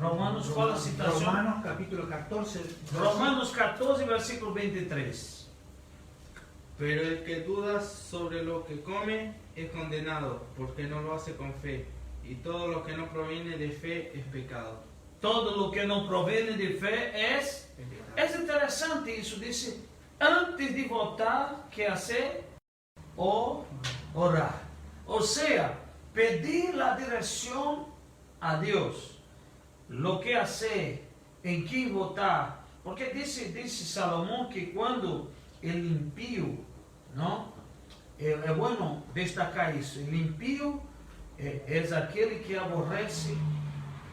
Romanos, ¿cuál es la citación? Romanos capítulo 14. Romanos 14, versículo 23. Pero el que duda sobre lo que come es condenado, porque no lo hace con fe. Y todo lo que no proviene de fe es pecado. Todo lo que no proviene de fe es interesante isso. Dice, antes de votar, ¿qué hacer? Orar. O sea, pedir la dirección a Dios. Lo que hacer, en qué votar. Porque dice Salomón que cuando el impío, ¿no? Es bueno destacar eso. El impío es aquel que aborrece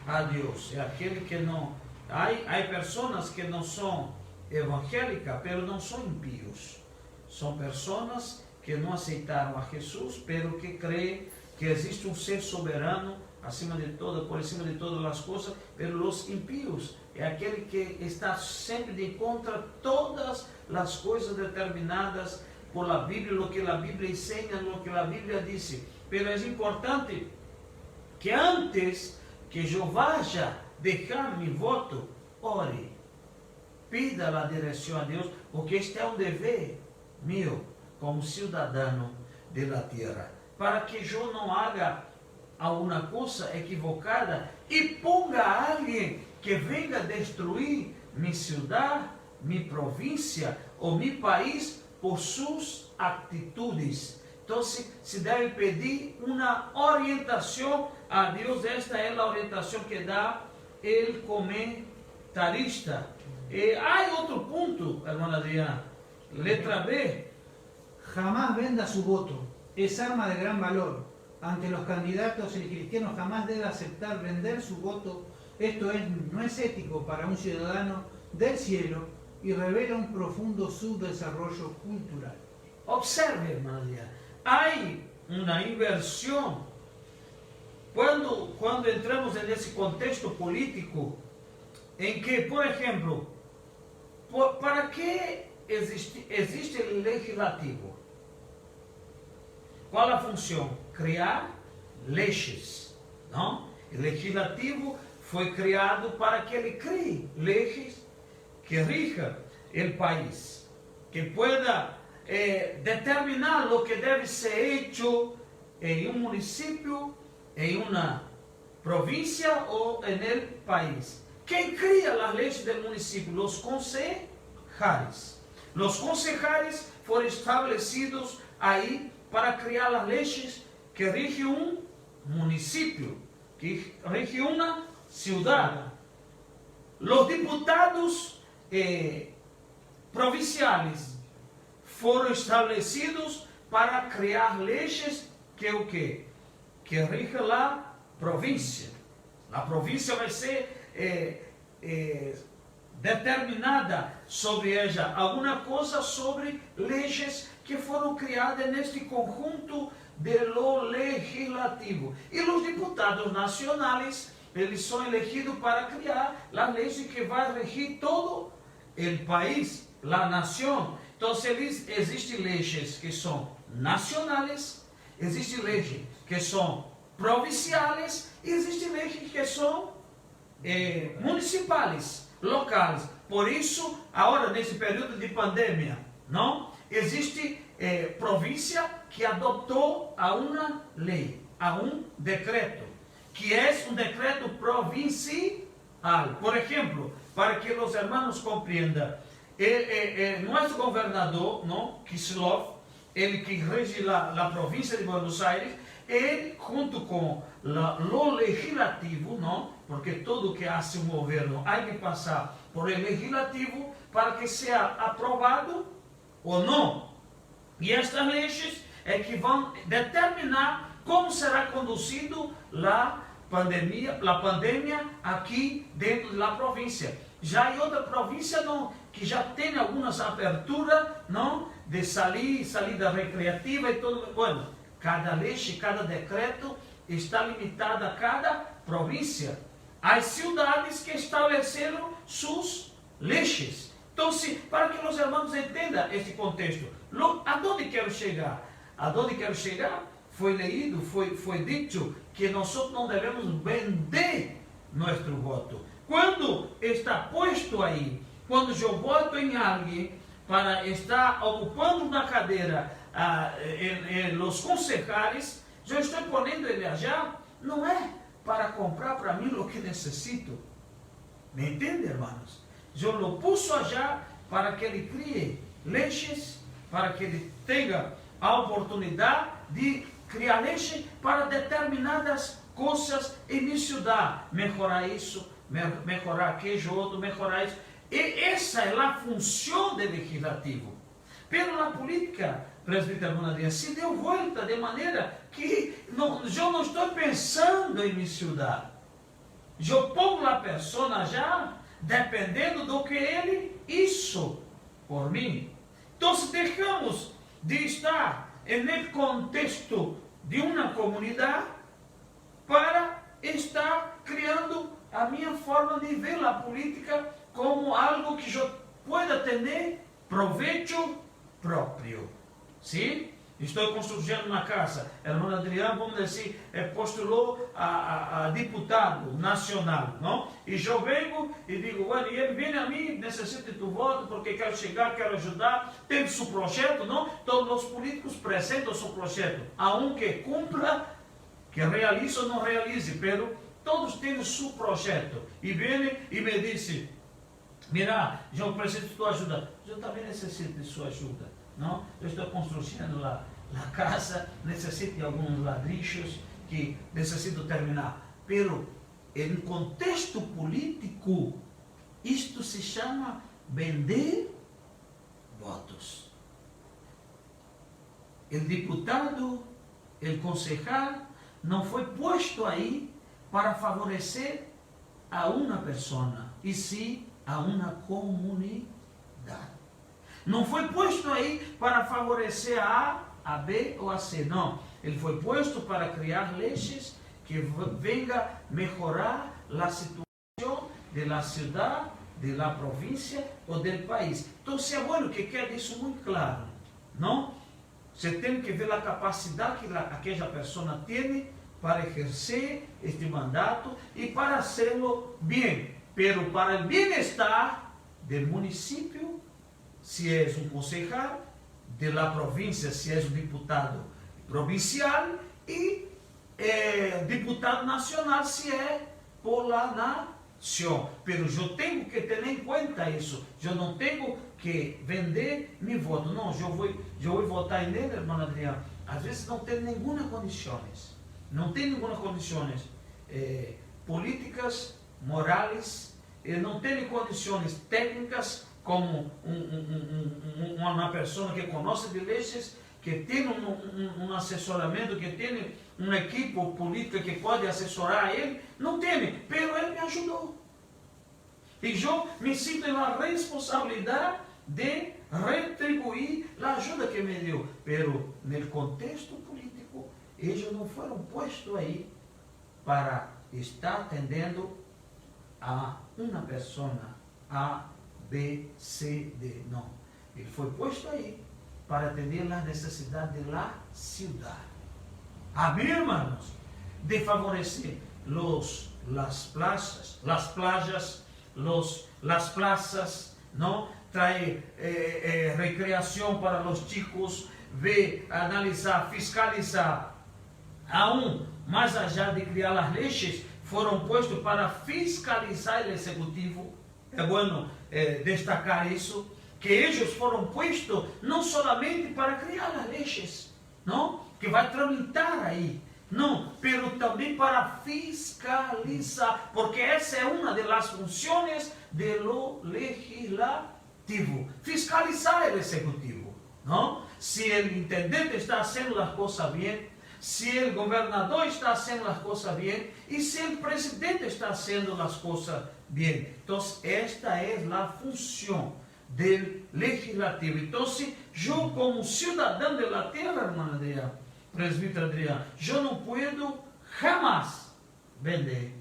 a Dios. Es aquel que no... Hay personas que no son evangélicas, pero no son impíos. Son personas que no aceitaron a Jesús, pero que creen que existe un ser soberano acima de todo, por encima de todas las cosas. Pero los impíos es aquel que está siempre de contra todas las cosas determinadas por la Biblia, lo que la Biblia enseña, lo que la Biblia dice. Pero es importante que antes que yo vaya a dejar mi voto, ore, pida la dirección a Dios, porque este es un deber mío como ciudadano de la tierra, para que yo no haga alguna cosa equivocada y ponga a alguien que venga a destruir mi ciudad, mi provincia o mi país por sus actitudes. Entonces se debe pedir una orientación a Dios. Esta es la orientación que da el comentarista. Hay otro punto, hermana Adriana, letra B. Jamás venda su voto, es arma de gran valor. Ante los candidatos, el cristiano jamás debe aceptar vender su voto. Esto no es ético para un ciudadano del cielo y revela un profundo subdesarrollo cultural. Observe, hermana Adriana, hay una inversión. Cuando entramos en ese contexto político, en que, por ejemplo, ¿para qué existe el legislativo? ¿Cuál es la función? Criar leyes, ¿no? El legislativo fue creado para que ele crie leyes que rijan el país, que pueda determinar lo que debe ser hecho en un municipio, en una provincia o en el país. ¿Quién cría las leyes del municipio? Los concejales. Los concejales fueron establecidos ahí para crear las leyes que rigen un municipio, que rigen una ciudad. Los diputados provinciales fueron establecidos para crear leyes que rigen la provincia. La provincia va a ser determinada sobre ella alguna cosa sobre leyes que fueron criadas en este conjunto de lo legislativo. Y los diputados nacionales, eles son elegidos para crear las leyes que van a regir todo el país, la nación. Entonces existen leyes que son nacionales, existen leyes que son provinciales y existen leyes que son municipales, locales. Por isso, agora nesse período de pandemia, não existe província que adotou a uma lei, a um decreto, que é um decreto provincial. Por ejemplo, para que los hermanos comprendan, nuestro gobernador, ¿no? Kicillof, el que rige la provincia de Buenos Aires, él junto con lo legislativo, ¿no? Porque todo que hace un gobierno hay que pasar por el legislativo para que sea aprobado o no. Y estas leyes es que van a determinar cómo será conducido la pandemia aquí dentro de la provincia. Já hay otra provincia ¿no? que ya tiene algunas aperturas ¿no? de salida recreativa y todo. Bueno, cada ley, cada decreto está limitado a cada provincia. Hay ciudades que establecieron sus leyes. Entonces, para que los hermanos entendan este contexto, ¿a dónde quiero llegar? ¿A dónde quiero llegar? Foi leído, foi dito que nós não devemos vender nosso voto. Quando está posto aí, quando eu voto em alguém para estar ocupando uma cadeira em los concejales, eu estou ponendo ele allá, não é para comprar para mim o que necessito. ¿Me entende, hermanos? Eu lo puso allá para que ele crie leis, para que ele tenha a oportunidade de criar leis para determinadas coisas em minha cidade. Melhorar isso, melhorar aquele outro, melhorar isso. E essa é a função do legislativo. Pela política, presbítero Adriano, se deu volta de maneira que eu não estou pensando em minha cidade. Eu pongo a pessoa já dependendo do que ele hizo por mim. Então, deixamos de estar no contexto de uma comunidade para estar criando a minha forma de ver a política como algo que eu pueda ter proveito próprio. Sim? Estou construindo uma casa. Irmão Adriano, vamos dizer, postulou a deputado nacional, não? E eu venho e digo, bueno, e ele vem a mim, necessita de tu voto, porque quero chegar, quero ajudar, tem seu projeto, não? Todos os políticos apresentam seu projeto. Há um que cumpra, que realize ou não realize, mas todos têm seu projeto. E vem e me diz, mira, eu preciso de tua ajuda. Eu também necessito de sua ajuda, não? Eu estou construindo a casa, necessito de alguns ladrilhos que necessito terminar. Pero, em contexto político, isto se chama vender votos. O deputado, o concejal, não foi posto aí para favorecer a uma pessoa, e sim a uma comunidade. Não foi posto aí para favorecer a B ou a C, não. Ele foi posto para criar leis que venga melhorar a situação da cidade, da província ou do país. Então, se é bueno que quede isso muito claro, não? Você tem que ver a capacidade que aquela pessoa tem para exercer este mandato e para hacerlo bem, pero para o bem-estar do município, se é um concejal, da província, se é um deputado provincial e deputado nacional, se é por la nação. Pero eu tenho que ter em conta isso. Eu não tenho que vender meu voto. Não, eu vou votar nele, irmão Adriano. Às vezes não tem nenhuma condições. Não tem nenhuma condições políticas, morais, não tem condições técnicas, como uma pessoa que conhece de leis, que tem um assessoramento, que tem uma equipe política que pode assessorar ele, não tem, mas ele me ajudou. E eu me sinto na responsabilidade de retribuir a ajuda que me deu. Pero, no contexto político, eles não foram postos aí para estar atendendo a uma pessoa, A, B, C, D. Não. Ele foi posto aí para atender as necessidades da cidade. Amém, irmãos? De favorecer las playas, las plazas, não? Trazer recreação para os chicos, ver, analisar, fiscalizar. Aún mais allá de criar as leis, foram puestos para fiscalizar o executivo. É bueno destacar isso, que eles foram puestos não solamente para criar as leis, não, que vai tramitar aí, não, pero também para fiscalizar, porque essa é uma das funções do legislativo, fiscalizar o executivo, não? Se o intendente está fazendo as coisas bem, se o governador está fazendo as coisas bem e se o presidente está fazendo as coisas bem. Então, esta é a função do legislativo. Então, eu, como cidadão da terra, irmã Adriana, presbítero Adriano, eu não posso jamais vender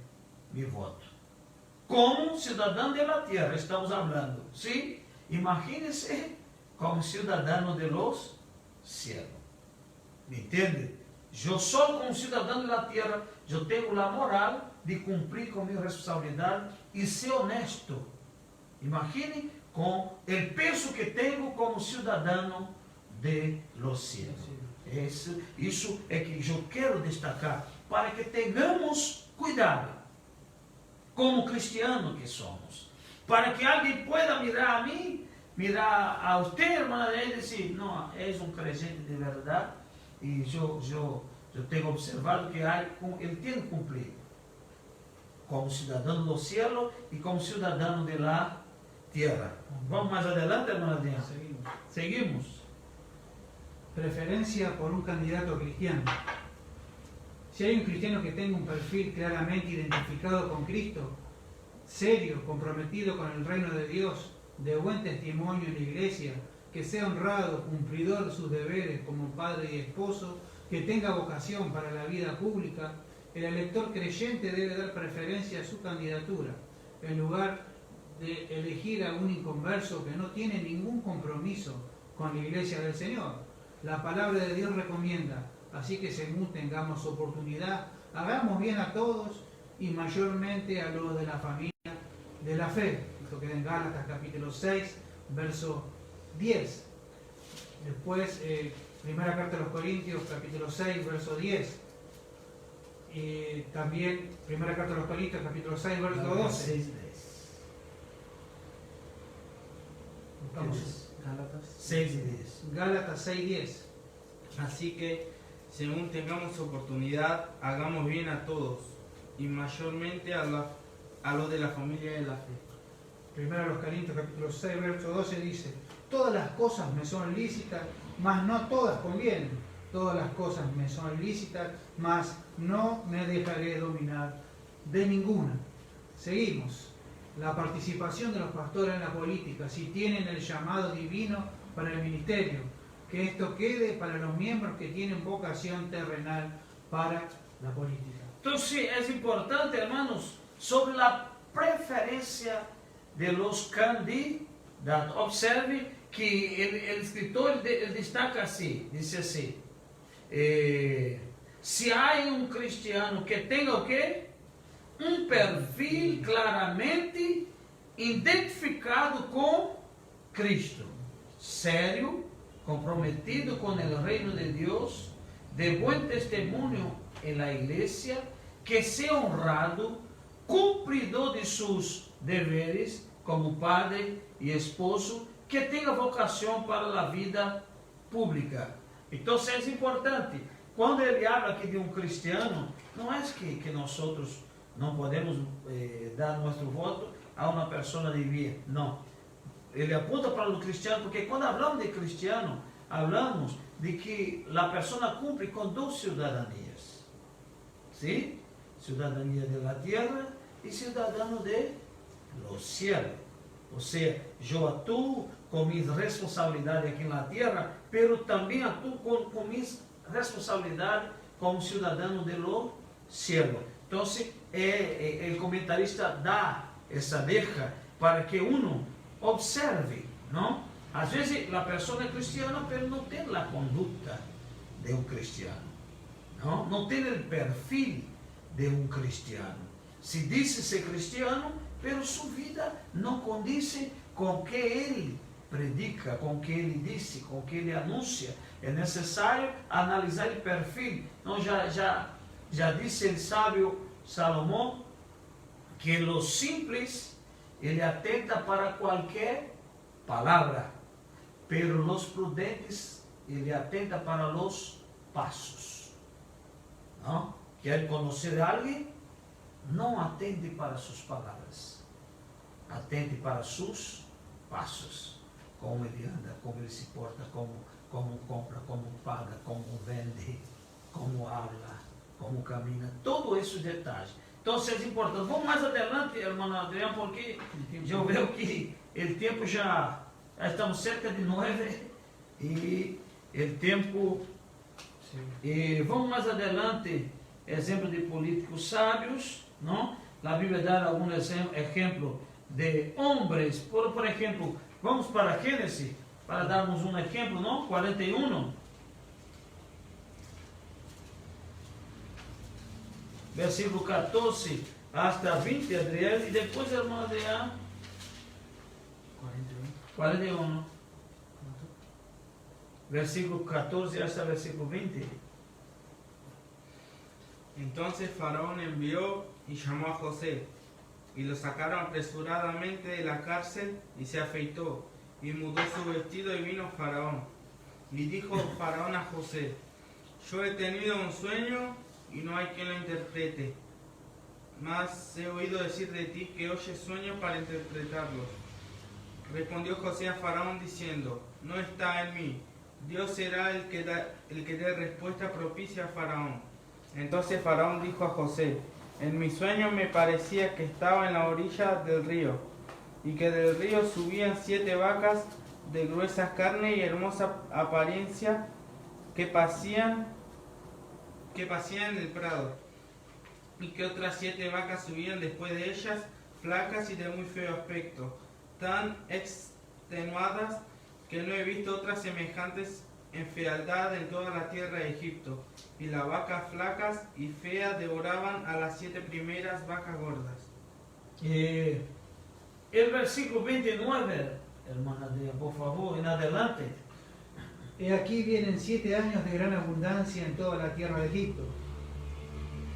meu voto. Como cidadão da terra, estamos falando. Sim? Imagine-se como cidadão de los cielos. Me entende? Eu sou como cidadão da terra, eu tenho a moral de cumprir com minha responsabilidade e ser honesto. Imagine com o peso que tenho como cidadão de los cielos. Isso é que eu quero destacar, para que tenhamos cuidado, como cristianos que somos, para que alguém pueda mirar a mim, mirar a você, irmã, e dizer, não, és um crente de verdade, e eu tenho observado que ele tem cumprido, como cidadão do céu e como cidadão de la terra. Vamos mais adelante, irmã Adriana. Seguimos. Preferencia por un candidato cristiano. Si hay un cristiano que tenga un perfil claramente identificado con Cristo, serio, comprometido con el reino de Dios, de buen testimonio en la iglesia, que sea honrado, cumplidor de sus deberes como padre y esposo, que tenga vocación para la vida pública, el elector creyente debe dar preferencia a su candidatura, en lugar de elegir a un inconverso que no tiene ningún compromiso con la iglesia del Señor. La palabra de Dios recomienda, así que según tengamos oportunidad, hagamos bien a todos y mayormente a los de la familia de la fe. Esto queda en Gálatas capítulo 6, verso 10. Después, primera carta a los Corintios capítulo 6, verso 10. Y también, primera carta a los Corintios capítulo 6, verso 12. Vamos. Gálatas 6 y 10. Gálatas 6:10. Así que, según tengamos oportunidad, hagamos bien a todos, y mayormente a los de la familia de la fe. Primero a los Corintios capítulo 6, verso 12 dice, todas las cosas me son lícitas, mas no todas convienen. Todas las cosas me son lícitas, mas no me dejaré dominar de ninguna. Seguimos. La participación de los pastores en la política, si tienen el llamado divino para el ministerio, que esto quede para los miembros que tienen vocación terrenal para la política. Entonces es importante, hermanos, sobre la preferencia de los candidatos. Observe que el escritor él destaca así, dice así, si hay un cristiano que tenga o qué, um perfil claramente identificado com Cristo, sério, comprometido com o reino de Deus, de bom testemunho em la igreja, que seja honrado, cumpridor de seus deveres como padre e esposo, que tenha vocação para a vida pública. Então, isso é importante. Quando ele habla aqui de um cristiano, não é que nós outros não podemos dar nosso voto a uma pessoa de bem. Não. Ele apunta para o cristiano, porque quando falamos de cristiano, falamos de que a pessoa cumpre com duas cidadanias. ¿Sí? Cidadania da terra e cidadão de los cielos. Ou seja, eu atuo com minha responsabilidade aqui na terra, pero também atuo com minha responsabilidade como cidadão de los cielos. Então, o comentarista dá essa deixa para que uno observe, não? Às vezes, a pessoa é cristiana, mas não tem a conduta de um cristiano, não? Não tem o perfil de um cristiano. Se diz ser cristiano, mas sua vida não condiz com o que ele predica, com o que ele disse, com o que ele anuncia. É necessário analisar o perfil. Não, já disse o sábio Salomón que los simples ele atenta para cualquier palabra, pero los prudentes ele atenta para los pasos. ¿No? Quer conocer a alguien, no atende para sus palabras, atende para sus pasos. Como ele anda, como ele se porta, como compra, como paga, como vende, como habla, como camina, todo esses detalhes. Então, é importante. Vamos mais adelante, irmão Adriano, porque eu vejo que o tempo já estamos cerca de 9 e o tempo. E vamos mais adelante, exemplo de políticos sábios, não? A Bíblia dá algum exemplo de homens, por exemplo, vamos para Gênesis, para darmos um exemplo, não? 41. Versículo 14 hasta 20, Adriel, e depois, irmão Adriano, 41. Versículo 14 hasta versículo 20. Entonces Faraón envió y llamó a José, y lo sacaron apresuradamente de la cárcel, y se afeitó, y mudó su vestido, y vino Faraón. Y dijo Faraón a José: yo he tenido un sueño, y no hay quien lo interprete. Mas he oído decir de ti que oyes sueños para interpretarlos. Respondió José a Faraón diciendo: no está en mí. Dios será el que dé respuesta propicia a Faraón. Entonces Faraón dijo a José: en mi sueño me parecía que estaba en la orilla del río, y que del río subían 7 vacas de gruesa carne y hermosa apariencia que pasían en el prado, y que otras 7 vacas subían después de ellas, flacas y de muy feo aspecto, tan extenuadas que no he visto otras semejantes en fealdad en toda la tierra de Egipto. Y las vacas flacas y feas devoraban a las 7 primeras vacas gordas. El versículo 29, hermana Adriana, por favor, en adelante. He aquí vienen 7 años de gran abundancia en toda la tierra de Egipto.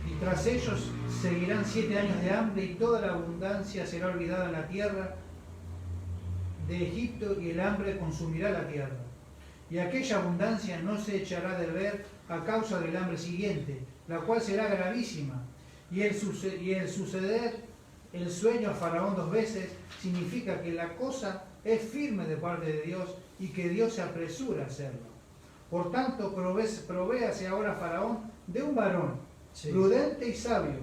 Y tras ellos seguirán 7 años de hambre, y toda la abundancia será olvidada en la tierra de Egipto, y el hambre consumirá la tierra. Y aquella abundancia no se echará de ver a causa del hambre siguiente, la cual será gravísima. Y el suceder el sueño a Faraón 2 veces significa que la cosa es firme de parte de Dios, y que Dios se apresura a hacerlo. Por tanto, provéase ahora Faraón de un varón prudente y sabio,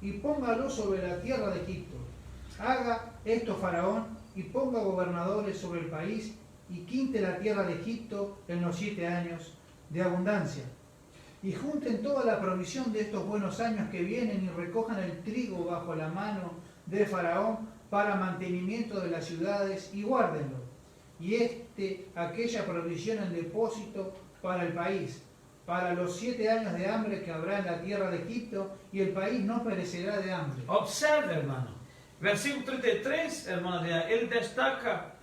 y póngalo sobre la tierra de Egipto. Haga esto Faraón, y ponga gobernadores sobre el país, y quinte la tierra de Egipto en los 7 años de abundancia. Y junten toda la provisión de estos buenos años que vienen, y recojan el trigo bajo la mano de Faraón para mantenimiento de las ciudades, y guárdenlo. Y aquella provisión en depósito para el país, para los 7 años de hambre que habrá en la tierra de Egipto, y el país no perecerá de hambre. Observe, hermano. Versículo 33, hermano, él destaca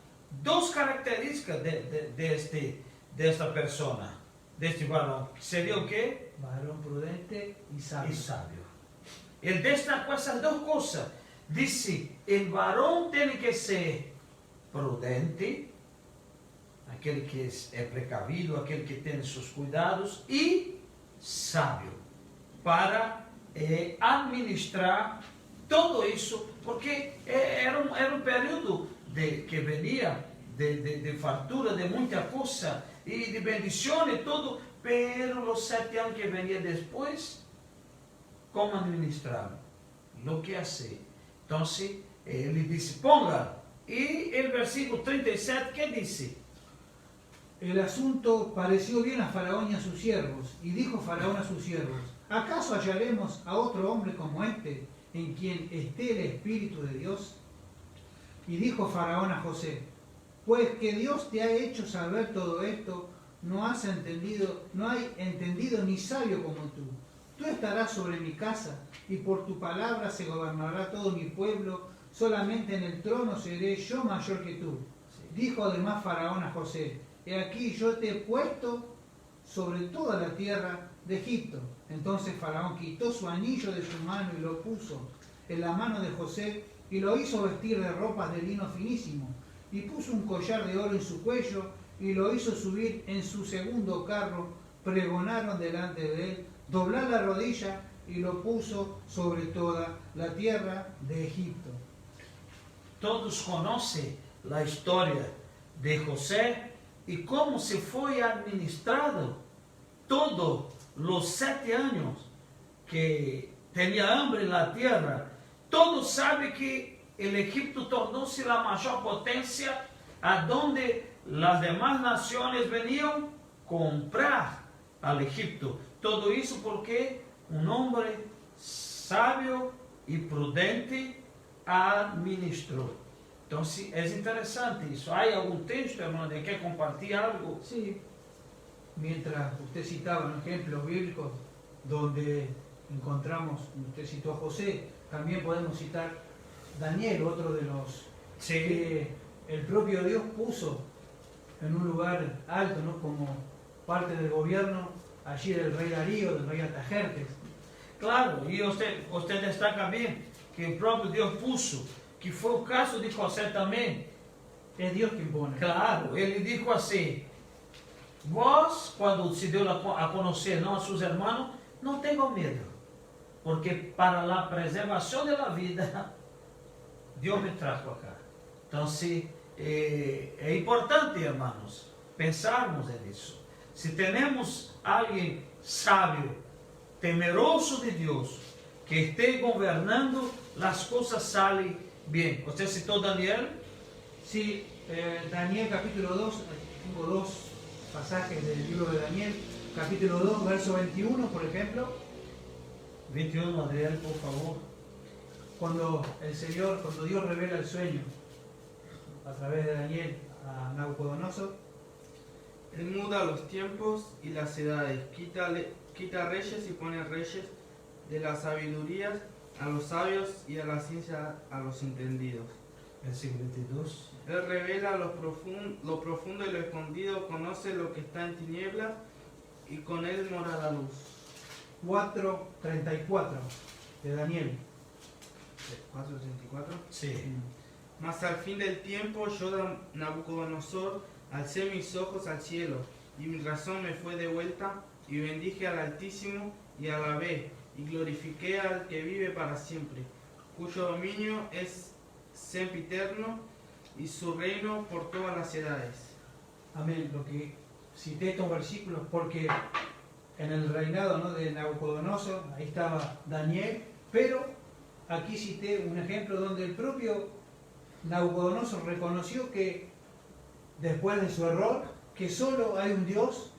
2 características de esta persona, de este varón. ¿Sería o qué? Varón prudente y sabio. Él destacó esas 2 cosas. Dice, el varón tiene que ser prudente, aquele que é precavido, aquele que tem seus cuidados, e sábio, para administrar tudo isso, porque era um período que venia de fartura, de muita coisa, e de bendição e tudo, pero os 7 anos que venia depois, como administrar, o que fazer. Então, ele disse, ponga, e o versículo 37, que disse? El asunto pareció bien a Faraón y a sus siervos, y dijo Faraón a sus siervos: ¿acaso hallaremos a otro hombre como este, en quien esté el Espíritu de Dios? Y dijo Faraón a José: pues que Dios te ha hecho saber todo esto, no hay entendido ni sabio como tú. Tú estarás sobre mi casa, y por tu palabra se gobernará todo mi pueblo, solamente en el trono seré yo mayor que tú. Dijo además Faraón a José: he aquí yo te he puesto sobre toda la tierra de Egipto. Entonces Faraón quitó su anillo de su mano y lo puso en la mano de José y lo hizo vestir de ropas de lino finísimo y puso un collar de oro en su cuello y lo hizo subir en su segundo carro. Pregonaron delante de él doblar la rodilla y lo puso sobre toda la tierra de Egipto. Todos conocen la historia de José y cómo se fue administrado todos los 7 años que tenía hambre en la tierra. Todos saben que el Egipto tornó-se la mayor potencia a donde las demás naciones venían comprar al Egipto. Todo eso porque un hombre sabio y prudente administró. Entonces es interesante eso. ¿Hay algún texto, hermano, de que compartir algo? Sí, mientras usted citaba ejemplos bíblicos donde encontramos, usted citó a José, también podemos citar Daniel, otro de los que el propio Dios puso en un lugar alto, ¿no? Como parte del gobierno allí del rey Darío, del rey Artajerjes. Claro, y usted destaca bien que el propio Dios puso, que fue el caso de José también. Es Dios quien pone. Claro, él dijo así: vos, cuando se dio a conocer, ¿no?, a sus hermanos, no tengan miedo, porque para la preservación de la vida, Dios me trajo acá. Entonces, es importante, hermanos, pensarmos en eso. Si tenemos alguien sabio, temeroso de Dios, que esté gobernando, las cosas salen bien. ¿Usted citó Daniel? Sí, Daniel capítulo 2, tengo 2 pasajes del libro de Daniel, capítulo 2, verso 21, por ejemplo. 21, Adriel, por favor. Cuando Dios revela el sueño a través de Daniel a Nabucodonosor. Él muda los tiempos y las edades, quita reyes y pone reyes, de las sabidurías a los sabios y a la ciencia a los entendidos. Versículo 22. Él revela lo profundo y lo escondido, conoce lo que está en tinieblas y con él mora la luz. 4:34 de Daniel. 4:34. Sí. Mas al fin del tiempo yo, Nabucodonosor, alcé mis ojos al cielo, y mi razón me fue devuelta, y bendije al Altísimo, y alabé, y glorifiqué al que vive para siempre, cuyo dominio es sempiterno, y su reino por todas las edades. Amén. Lo que cité estos versículos porque en el reinado, ¿no?, de Nabucodonosor, ahí estaba Daniel, pero aquí cité un ejemplo donde el propio Nabucodonosor reconoció que después de su error, que solo hay un Dios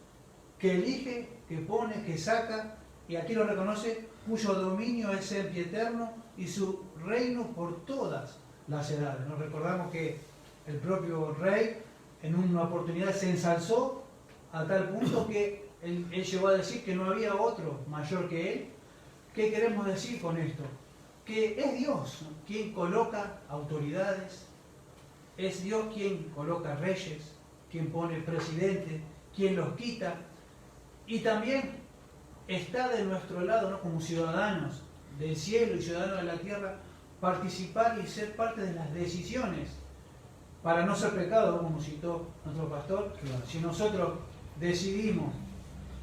que elige, que pone, que saca, y aquí lo reconoce, cuyo dominio es sempiterno y su reino por todas las edades. Nos recordamos que el propio rey en una oportunidad se ensalzó a tal punto que él llegó a decir que no había otro mayor que él. ¿Qué queremos decir con esto? Que es Dios, ¿no?, quien coloca autoridades, es Dios quien coloca reyes, quien pone presidentes, quien los quita, y también está de nuestro lado, ¿no?, como ciudadanos del cielo y ciudadanos de la tierra, participar y ser parte de las decisiones para no ser pecado, como citó nuestro pastor. Claro. Si nosotros decidimos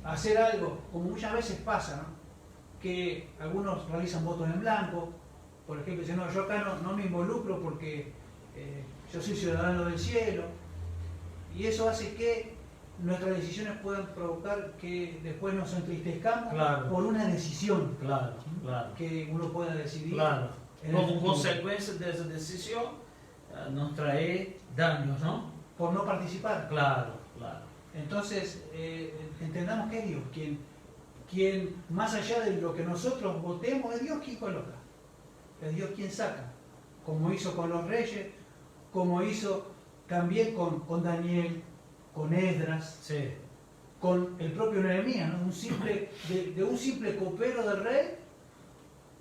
hacer algo, como muchas veces pasa, ¿no?, que algunos realizan votos en blanco, por ejemplo, dicen: no, yo acá no me involucro porque yo soy ciudadano del cielo, y eso hace que nuestras decisiones puedan provocar que después nos entristezcamos, Claro. por una decisión, Claro, claro. que uno pueda decidir. Claro. en el Como futuro, consecuencia de esa decisión, nos trae daños, ¿no? por no participar. Claro, claro. Entonces, entendamos que es Dios quien, más allá de lo que nosotros votemos, es Dios quien coloca, es Dios quien saca, como hizo con los reyes, como hizo también con Daniel, con Esdras, Sí. con el propio Nehemías, ¿no? De un simple copero del rey,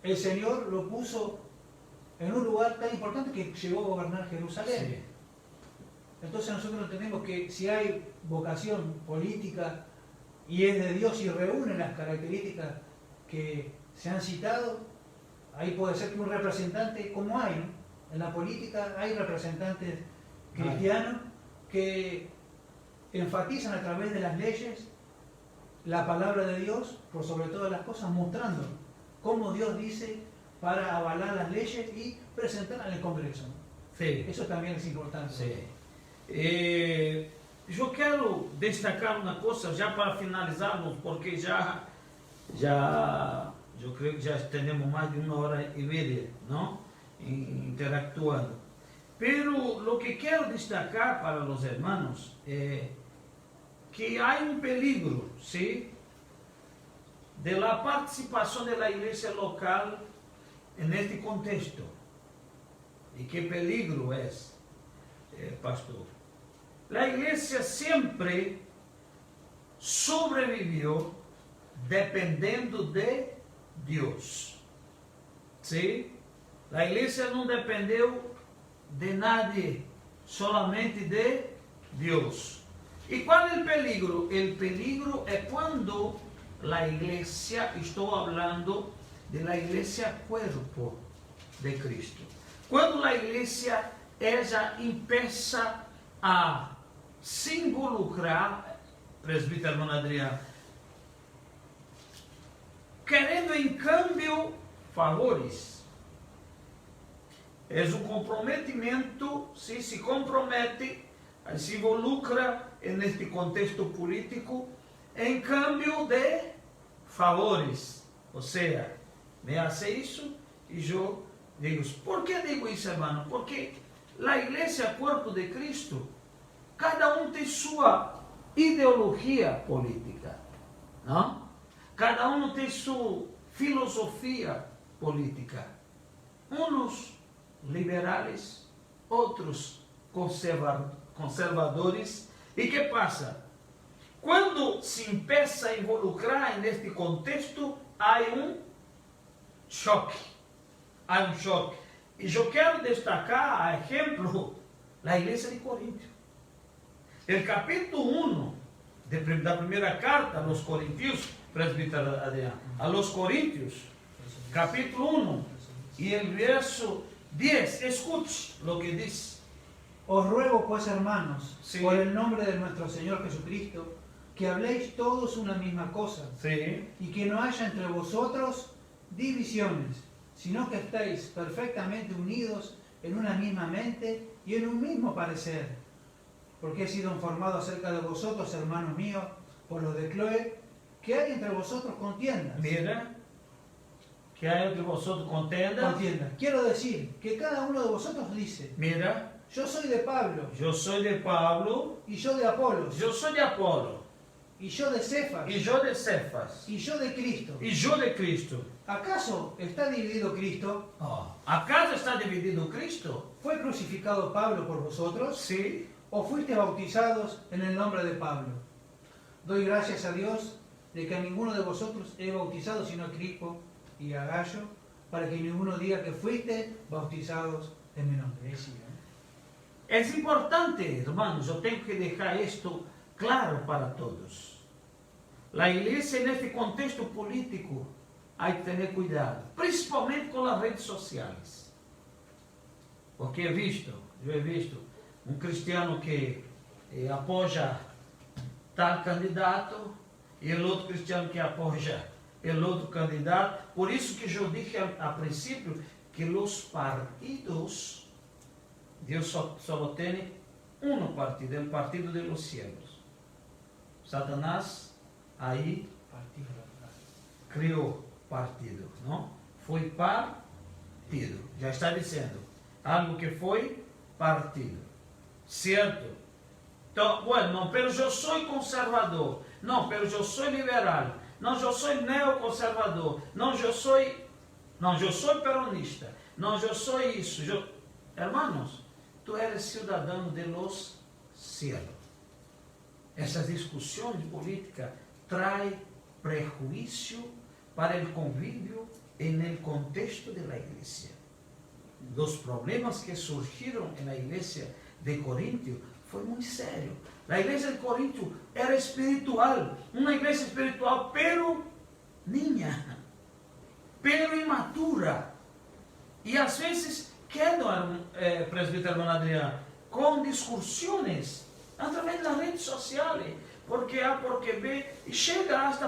el Señor lo puso en un lugar tan importante que llegó a gobernar Jerusalén. Sí. Entonces nosotros entendemos que si hay vocación política y es de Dios y reúne las características que se han citado, ahí puede ser que un representante, como hay, ¿no? En la política hay representantes cristianos que enfatizan a través de las leyes la palabra de Dios por sobre todas las cosas, mostrando cómo Dios dice para avalar las leyes y presentarlas en el Congreso, ¿no? Sí. Eso también es importante. Sí. Eu quero destacar uma coisa já para finalizarmos, porque já eu creio que já temos mais de 1h30, não? Interactuando. Pero lo que quero destacar para os hermanos é que há um peligro, ¿sí? De la participação de la igreja local en este contexto. ¿Y qué peligro es, pastor? La iglesia siempre sobrevivió dependiendo de Dios. ¿Sí? La iglesia no dependió de nadie, solamente de Dios. ¿Y cuál es el peligro? El peligro es cuando la iglesia, estoy hablando de la iglesia cuerpo de Cristo. Cuando la iglesia ella empieza a se involucrar, presbítero hermano Adriano, querendo em cambio favores. É um comprometimento, se compromete, se involucra neste contexto político em cambio de favores. Ou seja, me hace isso e eu digo, por que digo isso, hermano? Porque a igreja, corpo de Cristo, cada um tem sua ideologia política, não? Cada um tem sua filosofia política. Uns liberais, outros conservadores. E que passa? Quando se empieza a involucrar neste contexto, há um choque. Há um choque. E eu quero destacar, a exemplo, a igreja de Corinto. O capítulo 1 da primeira carta aos Coríntios, presbítero Adriano, a los Coríntios, capítulo 1 e o verso 10, escute lo que diz. Os ruego pues, hermanos, Sí. por el nombre de nuestro Señor Jesucristo, que habléis todos una misma cosa, Sí. y que no haya entre vosotros divisiones, sino que estéis perfectamente unidos en una misma mente y en un mismo parecer. Porque he sido informado acerca de vosotros, hermanos míos, por los de Chloe, que hay entre vosotros contiendas. Mira, que há entre vosotros contenda. Contiendas. Quiero decir que cada uno de vosotros dice, Mira, yo soy de Pablo, eu sou de Pablo, y yo de Apolos, eu sou de Apolo, y yo de Cefas, e eu de Cefas, y yo de Cristo. e eu de Cristo. ¿Acaso está dividido Cristo? ¿Acaso está dividido Cristo? ¿Fue crucificado Pablo por vosotros? Sí. ¿O fuisteis bautizados en el nombre de Pablo? Doy gracias a Dios de que a ninguno de vosotros he bautizado sino a Crispo y a Gallo, para que ninguno diga que fuiste bautizados en mi nombre. É importante, hermanos, eu tenho que deixar isto claro para todos. A igreja, neste contexto político, há que ter cuidado, principalmente com as redes sociais. Porque eu he visto um cristiano que apoia tal candidato e o outro cristiano que apoia o outro candidato. Por isso que eu disse a princípio que os partidos, Deus só tem um partido, o partido de los cielos. Satanás aí criou partido, não? Foi partido. Já está dizendo algo que foi partido, certo? Então, bueno, não, pero eu sou conservador. Não, pero eu sou liberal. Não, eu sou neoconservador. Não, eu sou peronista. Não, eu sou isso. Hermanos, tu eres cidadão de los cielos. Essa discussão de política traz prejuízo para o convívio no contexto da igreja. Dos problemas que surgiram na igreja de Corinto foi muito sério. A igreja de Corinto era espiritual, uma igreja espiritual, pero niña. pero imatura. E às vezes quedam, presbítero hermano Adriano, com discussões através das redes sociais, porque A, porque B, e chega hasta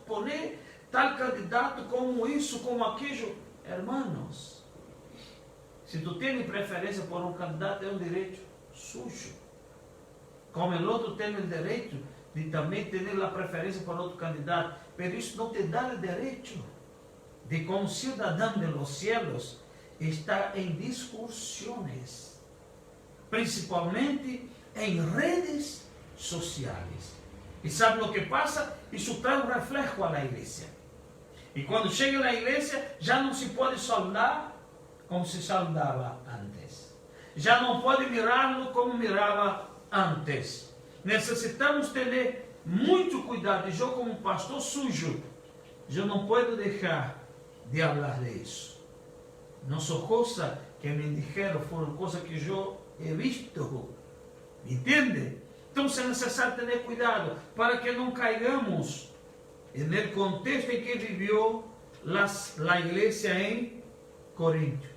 poner tal candidato como isso, como aquilo. Hermanos, se tu tens preferência por um candidato, é um direito sujo. Como o outro tem o direito de também ter a preferência por outro candidato, mas isso não te dá o direito de, como cidadão de los cielos, estar em discussões, principalmente em redes sociais. E sabe o que passa? Isso traz um reflexo à igreja. E quando chega na igreja, já não se pode saudar como se saudava antes. Já não pode mirá-lo como mirava antes. Necessitamos ter muito cuidado. E eu, como pastor sujo, eu não posso deixar de falar disso. Não são coisas que me disseram, foram coisas que eu he visto. Entende? Então é necessário ter cuidado para que não caigamos no contexto em que viveu a igreja em Corinto.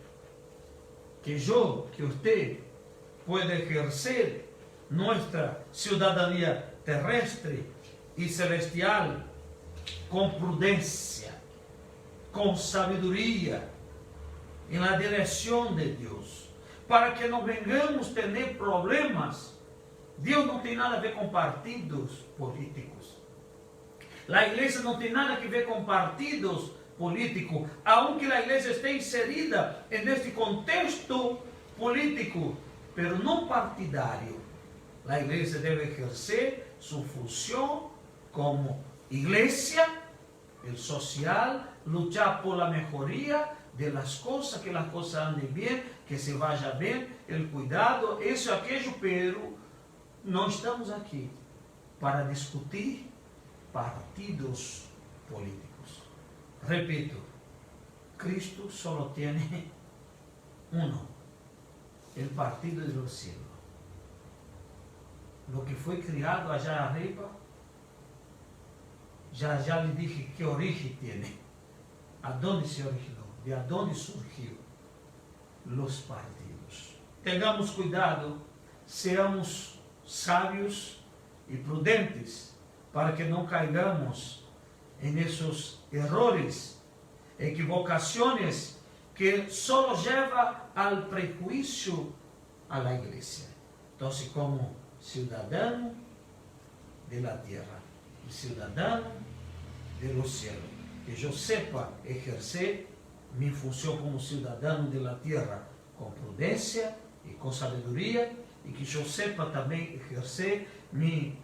Que eu, que você, pode exercer nossa cidadania terrestre e celestial com prudência, com sabedoria, na direção de Deus, para que não venhamos ter problemas. Deus não tem nada a ver com partidos políticos. A igreja não tem nada a ver com partidos políticos, aunque a igreja esteja inserida neste contexto político, pero não partidário. A igreja deve exercer sua função como igreja, el social, luchar por la mejoría de las cosas, que las cosas anden bien, que se vaya bien, el cuidado, eso, aquello, pero não estamos aqui para discutir partidos políticos. Repito, Cristo solo tiene uno, el partido de los cielos. Lo que foi criado allá arriba, já lhe dije que origem tiene, aonde se originou, de aonde surgiu los partidos. Tengamos cuidado, seamos sábios e prudentes, para que não caigamos em esses errores, equivocações que só leva ao prejuízo a la igreja. Então, como cidadão de la tierra e cidadão de los cielos, que eu sepa exercer minha função como cidadão de la tierra com prudência e com sabedoria, e que eu sepa também exercer minha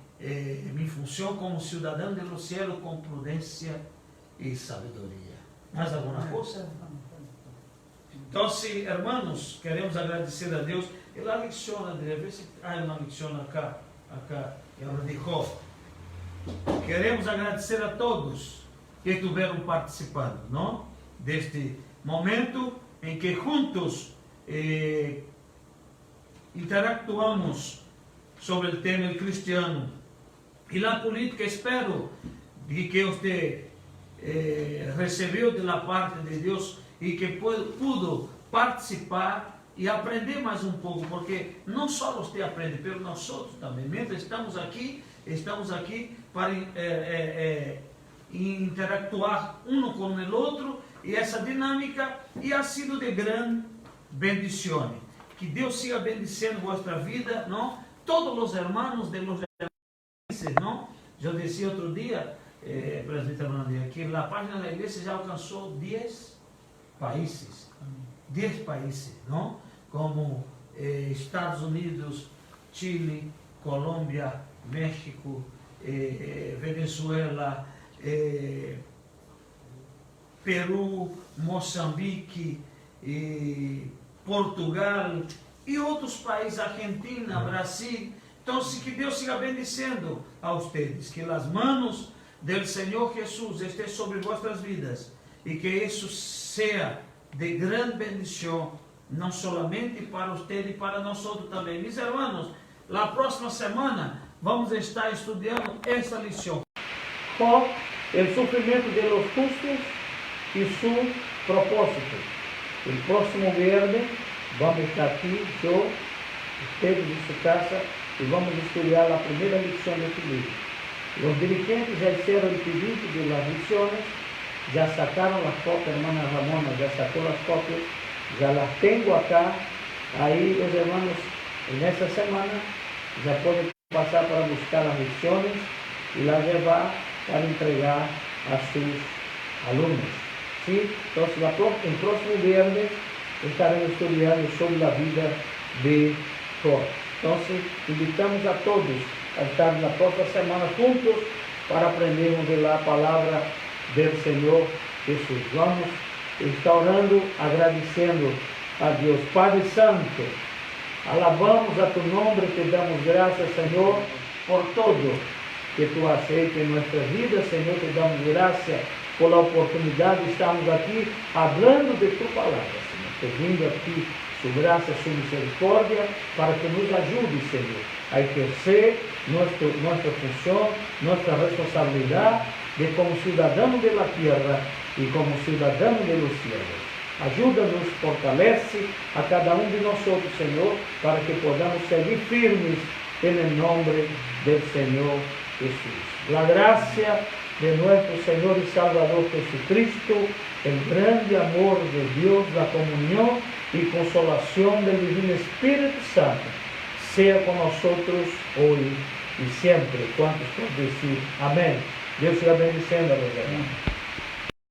função como cidadão de los cielos com prudência e sabedoria. Mais alguma coisa? Então, hermanos, queremos agradecer a Deus. E a lição, André, vê se há uma lição acá, ele dijo. Queremos agradecer a todos que estiveram participando, não? Deste momento em que juntos interactuamos sobre o tema cristiano e a política. Espero que você recebeu da parte de Deus e que pudo participar e aprender mais um pouco, porque não só você aprende, mas nós outros também. Mientras estamos aqui para interactuar um com o outro, e essa dinâmica e ha sido de grande bendição. Que Deus siga bendicendo vossa vida, não? Todos os hermanos de los países, não? Eu disse outro dia, presbítero Hernandes, que a página da igreja já alcançou 10 países. 10 países, não? Como Estados Unidos, Chile, Colômbia, México, Venezuela, Peru, Moçambique, Portugal e outros países, Argentina, Brasil. Então, que Deus siga bendicendo a vocês, que as mãos do Senhor Jesus estejam sobre vossas vidas e que isso seja de grande bendição, não somente para vocês e para nós outros também. Mis hermanos, na próxima semana vamos estar estudando esta lição. Por el sufrimiento de los justos y su propósito. El próximo viernes vamos a estar aquí, yo, ustedes en su casa, y vamos a estudiar la primera lección de este libro. Los dirigentes ya hicieron el pedido de las lecciones, ya sacaron las copias, hermana Ramona ya sacó las copias, ya las tengo acá. Ahí los hermanos en esta semana ya pueden pasar para buscar las lecciones y las llevar para entregar a sus alumnos. ¿Sí? Entonces el próximo viernes estaremos estudiando sobre la vida de Thor. Entonces invitamos a todos a estar la próxima semana juntos para aprendermos de la palabra del Señor Jesús. Vamos a estar orando, agradeciendo a Dios. Padre Santo, alabamos a tu nombre, te damos gracias, Señor, por todo que tú has hecho en nuestras vidas, Señor. Te damos gracias por la oportunidad de estarmos aquí hablando de tu palabra, Señor, pedindo aquí su gracia, su misericordia, para que nos ayude, Señor, a ejercer nuestra función, nuestra responsabilidad de como ciudadanos de la tierra y como ciudadanos de los cielos. Ayúdanos, fortalece a cada uno de nosotros, Señor, para que podamos seguir firmes en el nombre del Señor Jesús. La gracia de nuestro Señor y Salvador Jesucristo, el grande amor de Dios, la comunión y consolación del Divino Espíritu Santo, sea con nosotros hoy y siempre. ¿Cuántos pueden decir amén? Dios siga bendiciendo a los hermanos.